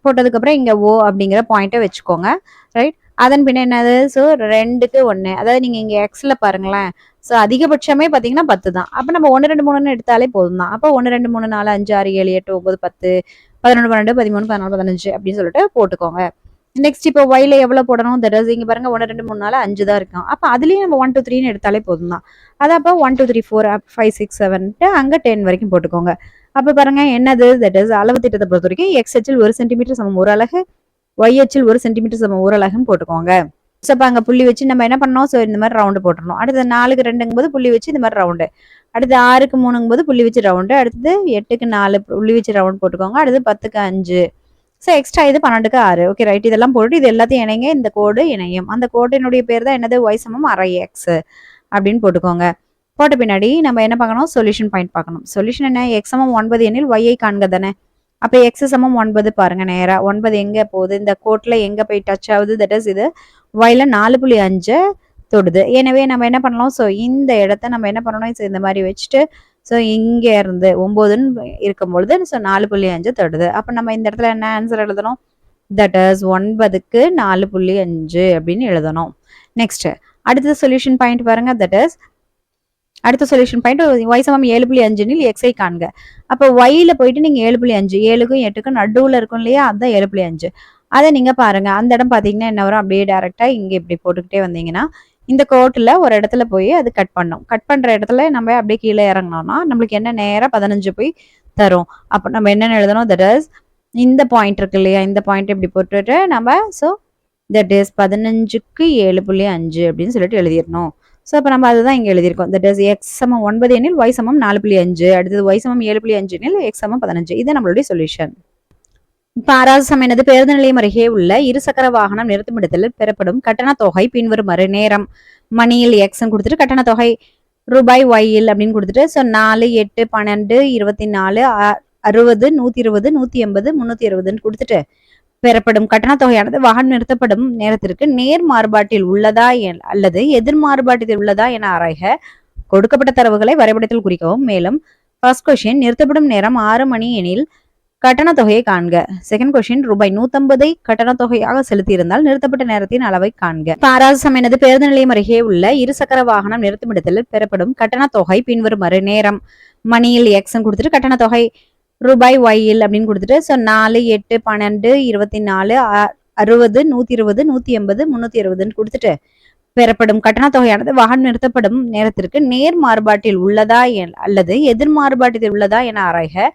போட்டதுக்கப்புறம் இங்க O அப்படிங்கிற பாயிண்ட்டை வச்சுக்கோங்க. ரைட்? அதன் பின்ன என்னது? ஸோ 2க்கு 1. அதாவது நீங்க இங்க எக்ஸ்ல பாருங்களேன். ஸோ அதிகபட்சமே பார்த்தீங்கன்னா 10 தான். அப்ப நம்ம 1, 2, 3ன்னு எடுத்தாலே போதும் தான். அப்ப 1, 2, 3, 4, 5, 6, 7, 8, 9, 10, 11, 12, 13, 14, 15 அப்படின்னு சொல்லிட்டு போட்டுக்கோங்க. நெக்ஸ்ட் இப்போ yல எவ்வளவு போடணும்? தட் இஸ் இங்க பாருங்க 1, 2, 3, 4, 5 தான் இருக்கும். அப்ப அதுலயும் நம்ம 1, 2, 3ன்னு எடுத்தாலே போதும் தான். அது அப்ப 1, 2, 3, 4, 5, 6, 7 அங்க 10 வரைக்கும் போட்டுக்கோங்க. அப்ப பாருங்க என்னது? தட் இஸ் அளவு திட்டத்தை பொறுத்த வரைக்கும் x அச்சில் 1 சென்டிமீட்டர் சமம் 1 அலகு, y அச்சில் 1 சென்டிமீட்டர் சமம் 1 அலகுன்னு போட்டுக்கோங்க. ஸோ அப்ப அங்க புள்ளி வச்சு நம்ம என்ன பண்ணோம்? ஸோ இந்த மாதிரி ரவுண்டு போட்டுறணும். அடுத்து 4க்கு 2ங்கும் போது புள்ளி வச்சு இந்த மாதிரி ரவுண்டு. அடுத்து 6க்கு 3ங்கும் போது புள்ளி வச்சு ரவுண்டு. அடுத்தது 8க்கு 4 புள்ளி வச்சு ரவுண்ட் போட்டுக்கோங்க. அடுத்து 10க்கு 5. ஸோ எக்ஸ்ட்ரா இது 12க்கு 6. Okay right. இதெல்லாம் போட்டு இது எல்லாத்தையும் இணைங்க. இந்த கோடு இணையும். அந்த கோட்டினுடைய பேர் தான் என்னது? y சமம் அரை x அப்படின்னு போட்டுக்கோங்க. போட்ட பின்னாடி நம்ம என்ன பார்க்கணும்? சொல்யூஷன் பாயிண்ட் பார்க்கணும். சொல்யூஷன் என்ன? x சமம் 9 எனில் y ஐ காண்க தானே. அப்ப x சமம் 9 பாருங்க நேரா. 9 எங்க போகுது? இந்த கோட்ல எங்க போய் டச் ஆகுது? தட் இஸ் இது yல 4.5 தொடுது. எனவே நம்ம என்ன பண்ணலாம்? ஸோ இந்த இடத்த நம்ம என்ன பண்ணணும்? இந்த மாதிரி வச்சுட்டு ஸோ இங்க இருந்து 9ன்னு இருக்கும் பொழுது ஸோ 4.5 தொடுது. அப்ப நம்ம இந்த இடத்துல என்ன ஆன்சர் எழுதணும்? தட் இஸ் 9க்கு 4.5 அப்படின்னு எழுதணும். நெக்ஸ்ட் அடுத்த சொல்யூஷன் பாயிண்ட் பாருங்க. தட் இஸ் அடுத்த சொல்யூஷன் பாயிண்ட் y சமம் 7.5 எனில் x ஐ காண்க. அப்ப yல போயிட்டு நீங்க 7.5, 7க்கும் 8க்கும் நடுவுல இருக்கும் இல்லையா? அதான் 7.5. அதை நீங்க பாருங்க. அந்த இடம் பாத்தீங்கன்னா என்ன வரும்? அப்படியே டைரக்டா இங்க இப்படி போட்டுக்கிட்டே வந்தீங்கன்னா இந்த கோட்டுல ஒரு இடத்துல போய் அது கட் பண்ணும். கட் பண்ற இடத்துல நம்ம அப்படியே கீழே இறங்கினோம்னா நம்மளுக்கு என்ன நேரா 15 போய் தரும். அப்ப நம்ம என்னன்னு எழுதணும்? தட் இஸ் இந்த பாயிண்ட் இருக்கு இல்லையா? இந்த பாயிண்ட் இப்படி போட்டுட்டு நம்ம ஸோ தட் இஸ் 15க்கு 7.5 அப்படின்னு சொல்லிட்டு எழுதிடணும். ஸோ அப்போ நம்ம அதுதான் இங்கே எழுதியிருக்கோம். தட் இஸ் x சமம் 9 எனில் y சமம் 4.5, அடுத்தது y சமம் 7.5 எனில் x சமம் 15. இது நம்மளுடைய சொல்யூஷன். இப்ப 6வது சம் என்னது? பேருந்து நிலையம் அருகே உள்ள இருசக்கர வாகனம் நிறுத்தும் இடத்தில் பெறப்படும் கட்டண தொகை பின்வருமாறு. நேரம் மணியில் எக்ஸ்ன்னு கொடுத்துட்டு கட்டண தொகை ரூபாய் ஒய்யில் அப்படின்னு கொடுத்துட்டு ஸோ 4, 8, 12, 24, 60, 120, 180, 360ன்னு கொடுத்துட்டு பெறப்படும் கட்டண தொகையானது வாகனம் நிறுத்தப்படும் நேரத்திற்கு நேர் மாறுபாட்டில் உள்ளதா அல்லது எதிர் மாறுபாட்டில் உள்ளதா என ஆராய்க. கொடுக்கப்பட்ட தரவுகளை வரைபடத்தில் குறிக்கவும். மேலும் ஃபர்ஸ்ட் கொஸ்டின் நிறுத்தப்படும் நேரம் 6 மணி எனில் கட்டண தொகையை காண்க. செகண்ட் கொஸ்டின் ரூபாய் 150 கட்டண தொகையாக செலுத்தியிருந்தால் நிறுத்தப்பட்ட நேரத்தின் அளவை காண்க. 6வது சம் என்னது? பேருந்து நிலையம் அருகே உள்ள இருசக்கர வாகனம் நிறுத்தும் இடத்தில் பெறப்படும் கட்டண தொகை பின்வருமாறு. நேரம் மணியில் எக்ஸ் கொடுத்துட்டு கட்டண தொகை ரூபாய் ஒய்யில் அப்படின்னு கொடுத்துட்டு ஸோ 4, 8, 12, 24, 60, 120, 180, 360ன்னு கொடுத்துட்டு பெறப்படும் கட்டண தொகையானது வாகனம் நிறுத்தப்படும் நேரத்திற்கு நேர் மாறுபாட்டில் உள்ளதா அல்லது எதிர் மாறுபாட்டில் உள்ளதா என ஆராய்க.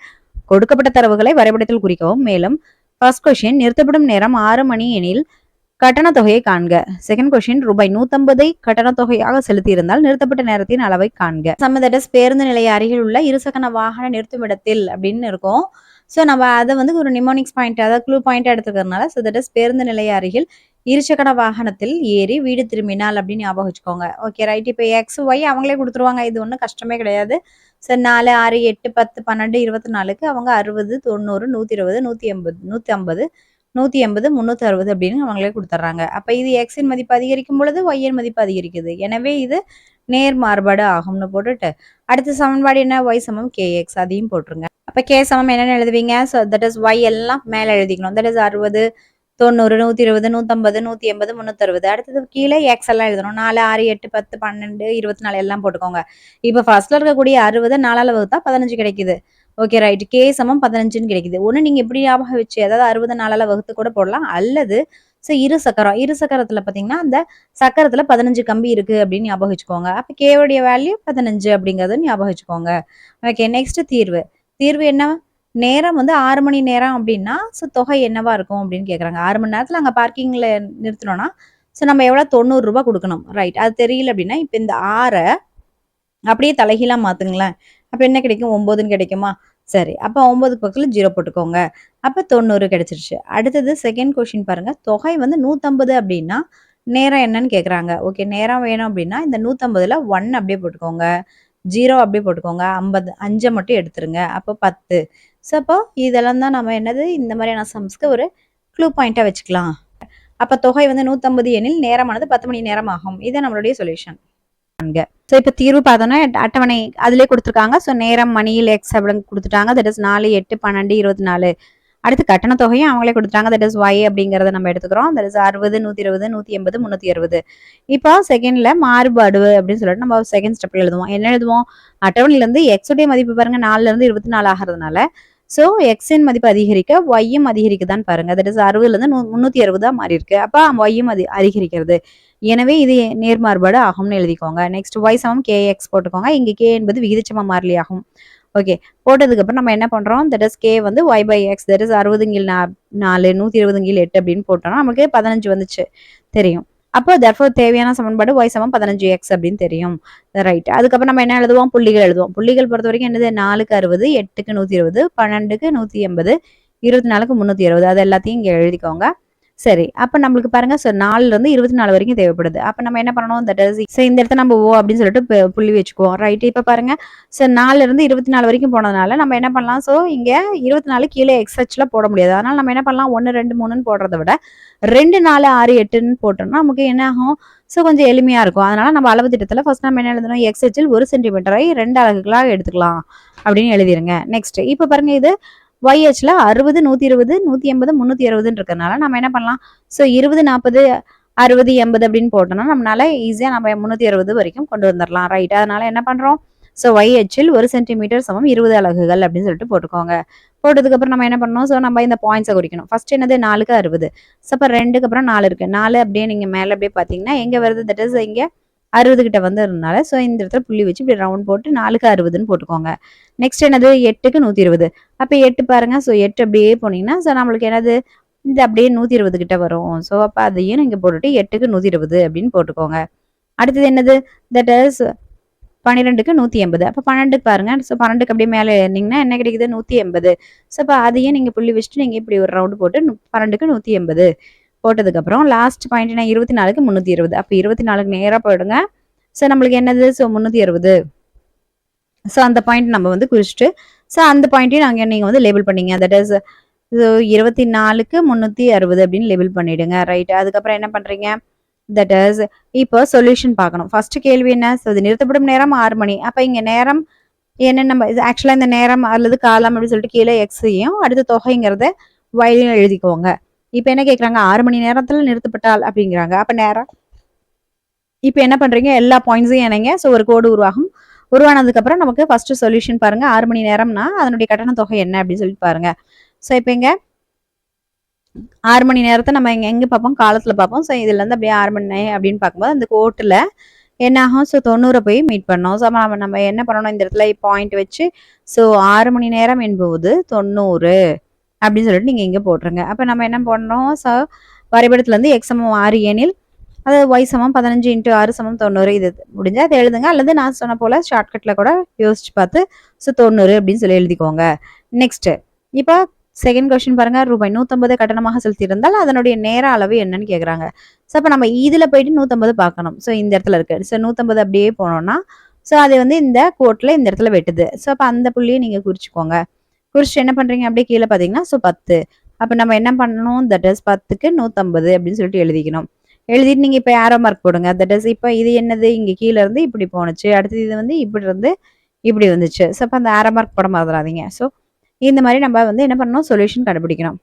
கொடுக்கப்பட்ட தரவுகளை வரைபடத்தில் குறிக்கவும். மேலும் ஃபர்ஸ்ட் கொஸ்டின் நிறுத்தப்படும் நேரம் 6 மணி எனில் கட்டண தொகையை காண்க. செகண்ட் கொஸ்டின் ரூபாய் 150 கட்டண தொகையாக செலுத்தியிருந்தால் நிறுத்தப்பட்ட நேரத்தின் அளவை காண்க. சம்மதடஸ் பேருந்து நிலைய அருகில் உள்ள இருசக்கர வாகன நிறுத்தும் இடத்தில் அப்படின்னு இருக்கும். ஸோ நம்ம அதை வந்து ஒரு நிமோனிக்ஸ் பாயிண்ட் அதாவது க்ளூ பாயிண்ட் எடுத்துக்கிறதுனால ஸோ தட் இஸ் பேருந்து நிலைய அருகில் இருசக்கர வாகனத்தில் ஏறி வீடு திரும்பினாள் அப்படின்னு ஞாபகம் வச்சுக்கோங்க. Okay right. இப்போ எக்ஸ், ஒய் அவங்களே குடுத்துருவாங்க. இது ஒண்ணும் கஷ்டமே கிடையாது. சரி 4, 6, 8, 10, 12, 24க்கு அவங்க 60, 90, 120, 180, 150, 180, 360 அப்படின்னு அவங்களே குடுத்துர்றாங்க. அப்ப இது எக்ஸின் மதிப்பு அதிகரிக்கும் பொழுது ஒய்யின் மதிப்பு அதிகரிக்குது. எனவே இது நேர் மாறுபாடு ஆகும்னு போட்டுட்டு, அடுத்த சமன்பாடு என்ன? ஒய் சமம் கேஎக்ஸ் அதையும் போட்டுருங்க. அப்ப கே சமம் என்னன்னு எழுதுவீங்க? ஸோ தட் இஸ் ஒய் எல்லாம் மேல எழுதிக்கணும். That is 60, 90, 120, 150, 180, 360. அடுத்தது கீழே எக்ஸ் எல்லாம் எழுதணும். 4, 6, 8, 10, 12, 24 எல்லாம் போட்டுக்கோங்க. இப்ப ஃபர்ஸ்ட்ல இருக்கக்கூடிய 60 4ஆல வகுத்தா 15 கிடைக்குது. Okay right. கே சமம் 15ன்னு கிடைக்குது. ஒண்ணு நீங்க இப்படி ஞாபகம் வச்சு, அதாவது 60 4ஆல வகுத்து கூட போடலாம். அல்லது இரு சக்கரம். இரு சக்கரத்துல பாத்தீங்கன்னா, அந்த சக்கரத்துல 15 கம்பி இருக்கு அப்படின்னு ஞாபகம் வச்சுக்கோங்க. அப்ப கே உடைய வேல்யூ 15 அப்படிங்கறத ஞாபகம் வச்சுக்கோங்க. ஓகே நெக்ஸ்ட் தீர்வு. தீர்வு என்ன? நேரம் 6 மணி நேரம் அப்படின்னா, தொகை என்னவா இருக்கும் அப்படின்னு கேக்குறாங்க. 6 மணி நேரத்துல அங்க பார்க்கிங்ல நிறுத்தணும்னா, நம்ம எவ்வளவு? 90 ரூபாய் கொடுக்கணும். ரைட். அது தெரியல அப்படின்னா, இப்ப இந்த 6 அப்படியே தலைகீழா மாத்துங்களேன். அப்ப என்ன கிடைக்கும்? 9ன்னு கிடைக்குமா? சரி. அப்ப 9க்கு பக்கத்துல 0 போட்டுக்கோங்க. அப்ப 90 கிடைச்சிருச்சு. அடுத்தது செகண்ட் கொஸ்டின் பாருங்க. தொகை 150 அப்படின்னா, நேரம் என்னன்னு கேக்குறாங்க. ஓகே நேரம் வேணும் அப்படின்னா, இந்த 150ல 1 அப்படியே போட்டுக்கோங்க. 0 அப்படியே போட்டுக்கோங்க. 50 5 மட்டும் எடுத்துருங்க. அப்போ 10. அப்போ இதெல்லாம் தான் நம்ம என்னது இந்த மாதிரியான சம்ஸ்க்கு ஒரு க்ளூ பாயிண்டா வச்சுக்கலாம். அப்ப தொகை 150 எனில் நேரமானது 10 மணி நேரம் ஆகும். இது நம்மளுடைய சொல்யூஷன். இப்ப தீர்வு பார்த்தோம்னா அட்டவணை அதிலே கொடுத்துருக்காங்க. நேரம் மணியில் எக்ஸ் அப்படின்னு கொடுத்துட்டாங்க. That is 4, 8, 12, 24. அடுத்து கட்டண தொகையும் அவங்களே கொடுத்துட்டாங்க. தட் இஸ் ஒய் அப்படிங்கறத நம்ம எடுத்துக்கிறோம். That is 60, 120, 180, 360. இப்போ செகண்ட்ல மாறுபாடு அப்படின்னு சொல்லிட்டு நம்ம செகண்ட் ஸ்டெப்ல எழுதுவோம். என்ன எழுதுவோம்? அட்டவணையில இருந்து எக்ஸ் உடைய மதிப்பு பாருங்க 4ல இருந்து 24 ஆகிறதுனால எக்ஸின் மதிப்பு அதிகரிக்க ஒய்யும் அதிகரிக்குதான்னு பாருங்க. தட் இஸ் 60ல இருந்து 360 மாறி இருக்கு. அப்ப ஒய்யும் அதிகரிக்கிறது. எனவே இது நேர்மாறுபாடு ஆகும்னு எழுதிக்கோங்க. நெக்ஸ்ட் ஒய் சமம் கேஎக்ஸ் போட்டுக்கோங்க. இங்க கே என்பது விகிதச்சம மாறிலி ஆகும். ஓகே போட்டதுக்கு அப்புறம் நம்ம என்ன பண்றோம்? That is k y by x that is 60/4 120/8 அப்படின்னு போட்டோம்னா நமக்கு 15 வந்துச்சு தெரியும். அப்போ therefore தேவையான சமன்பாடு y சமம் 15x அப்படின்னு தெரியும். ரைட். அதுக்கப்புறம் நம்ம என்ன எழுதுவோம்? புள்ளிகள் எழுதுவோம். புள்ளிகள் பொறுத்த வரைக்கும் என்னது? 4க்கு 60, 8க்கு 120, 12க்கு 180, 24க்கு 360. அது எல்லாத்தையும் இங்க எழுதிக்கோங்க. சரி. அப்ப நம்மளுக்கு பாருங்க 4ல இருந்து 24 வரைக்கும் தேவைப்படுது. அப்ப நம்ம என்ன பண்ணணும்? தட் இஸ் இந்த இடத்துல நம்ம ஓ அப்படின்னு சொல்லிட்டு புள்ளி வச்சுக்குவோம். ரைட். இப்ப பாருங்க 4ல இருந்து 24 வரைக்கும் போனதுனால நம்ம என்ன பண்ணலாம்? இங்க 24 கீழே எக்ஸ் அச்சுல போட முடியாது. அதனால நம்ம என்ன பண்ணலாம்? 1 2 3ன்னு போடுறதை விட 2 4 6 8ன்னு போட்டோம்னா நமக்கு என்ன ஆகும்? கொஞ்சம் எளிமையா இருக்கும். அதனால நம்ம அளவு திட்டத்துல ஃபர்ஸ்ட் நம்ம என்ன எழுதணும்? எக்ஸ் அச்சில் 1 சென்டிமீட்டரை 2 அலகுகளாக எடுத்துக்கலாம் அப்படின்னு எழுதிருங்க. நெக்ஸ்ட் இப்ப பாருங்க இது ஒய் அச்சுல 60, 120, 180, 360 இருக்கறனால நம்ம என்ன பண்ணலாம்? 20, 40, 60, 80 அப்படின்னு போட்டோம்னா நம்மளால ஈஸியா நம்ம 360 வரைக்கும் கொண்டு வந்துடலாம். ரைட். அதனால என்ன பண்றோம்? ஒய் அச்சில் 1 சென்டிமீட்டர் சமம் 20 அலகுகள் அப்படின்னு சொல்லிட்டு போட்டுக்கோங்க. போட்டதுக்கு அப்புறம் நம்ம என்ன பண்ணணும்? நம்ம இந்த பாயிண்ட்ஸை குறிக்கணும். ஃபர்ஸ்ட் என்னது? 4க்கு 60. அப்ப 2க்கு அப்புறம் 4 இருக்கு. 4 அப்படியே நீங்க மேல அப்படியே பாத்தீங்கன்னா எங்க வருது? தட் இஸ் இங்க 60 கிட்ட வந்ததுனால இந்த இடத்துல புள்ளி வச்சு இப்படி ரவுண்ட் போட்டு 4க்கு 60ன்னு போட்டுக்கோங்க. நெக்ஸ்ட் என்னது? 8க்கு 120. அப்ப 8 பாருங்க. 8 அப்படியே போனீங்கன்னா நம்மளுக்கு என்னது? இந்த அப்படியே 120 கிட்ட வரும். அப்ப அதையும் நீங்க போட்டுட்டு 8க்கு 120 அப்படின்னு போட்டுக்கோங்க. அடுத்தது என்னது? தட் இஸ் 12க்கு 180. அப்ப 12க்கு பாருங்க. 12க்கு அப்படியே மேல ஏறினீங்கன்னா என்ன கிடைக்குது? 180. அப்ப அதையும் நீங்க புள்ளி வச்சுட்டு நீங்க இப்படி ஒரு ரவுண்ட் போட்டு 12க்கு 180 போட்டதுக்கு அப்புறம் லாஸ்ட் பாயிண்ட் என்ன? 24க்கு 320. அப்ப 24க்கு நேரா போயிடுங்க. நம்மளுக்கு என்னது? 360. அந்த பாயிண்ட் நம்ம குறிச்சுட்டு அந்த பாயிண்ட்டையும் நீங்க லேபிள் பண்ணீங்க. தட் இஸ் 24க்கு 360 அப்படின்னு லேபிள் பண்ணிடுங்க. ரைட். அதுக்கப்புறம் என்ன பண்றீங்க? தட் இஸ் இப்போ சொல்யூஷன் பார்க்கணும். ஃபர்ஸ்ட் கேள்வி என்ன? இது நிறுத்தப்படும் நேரம் 6 மணி. அப்ப இங்க நேரம் என்ன? நம்ம ஆக்சுவலா இந்த நேரம் அல்லது காலம் அப்படின்னு சொல்லிட்டு கீழே எக்ஸையும் அடுத்த தொகைங்கிறத ஒய்லையும் எழுதிக்கோங்க. இப்ப என்ன கேக்குறாங்க? 6 மணி நேரத்துல நிறுத்தப்பட்டால் அப்படிங்கிறாங்க. அப்ப நேரம் இப்ப என்ன பண்றீங்க? எல்லா பாயிண்ட்ஸையும் இணைங்க. ஒரு கோடு உருவாகும். உருவானதுக்கு அப்புறம் நமக்கு ஃபர்ஸ்ட் சொல்யூஷன் பாருங்க. 6 மணி நேரம்னா அதனுடைய கட்டண தொகை என்ன அப்படின்னு சொல்லிட்டு பாருங்க. இப்ப இங்க 6 மணி நேரத்தை நம்ம எங்க பார்ப்போம்? காலத்துல பார்ப்போம். இதுல இருந்து அப்படியே 6 மணி நேரம் அப்படின்னு பார்க்கும்போது அந்த கோட்டுல என்ன ஆகும்? 90 போய் மீட் பண்ணோம். நம்ம என்ன பண்ணணும்? இந்த இடத்துல பாயிண்ட் வச்சு 6 மணி நேரம் என்பது 90 அப்படின்னு சொல்லிட்டு நீங்க இங்க போட்டுருங்க. அப்ப நம்ம என்ன பண்ணோம்? வரைபடத்துல இருந்து எக்ஸ் சமம் 6 எனில் அது ஒய் சமம் 15 × 6 சமம் 90. இது முடிஞ்சா அதை எழுதுங்க. அல்லது நான் சொன்ன போல ஷார்ட்கட்ல கூட யோசிச்சு பார்த்து 90 அப்படின்னு சொல்லி எழுதிக்கோங்க. நெக்ஸ்ட் இப்ப செகண்ட் கொஸ்டின் பாருங்க, ரூபாய் 150 கட்டணமாக செலுத்தியிருந்தால் அதனுடைய நேர அளவு என்னன்னு கேட்குறாங்க. ஸோ அப்போ நம்ம இதில் போயிட்டு 150 பார்க்கணும். ஸோ இந்த இடத்துல இருக்கு. ஸோ 150 அப்படியே போனோம்னா ஸோ அது வந்து இந்த கோட்டில் இந்த இடத்துல வெட்டுது. ஸோ அப்போ அந்த புள்ளியை நீங்கள் குறிச்சிக்கோங்க. குறிச்சிட்டு என்ன பண்ணுறீங்க, அப்படியே கீழே பார்த்தீங்கன்னா ஸோ 10. அப்போ நம்ம என்ன பண்ணணும், தட் இஸ் 10க்கு 150 அப்படின்னு சொல்லிட்டு எழுதிக்கணும். எழுதிட்டு நீங்கள் இப்போ ஏரோ மார்க் போடுங்க. தட் இஸ் இப்போ இது என்னது, இங்கே கீழே இருந்து இப்படி போணுச்சு, அடுத்தது இது வந்து இப்படி இருந்து இப்படி வந்துச்சு. ஸோ அப்போ அந்த ஏரோ மார்க் போட மறந்துடாதீங்க. ஸோ இந்த மாதிரி நம்ம வந்து என்ன பண்ணணும், சொல்யூஷன் கண்டுபிடிக்கணும்.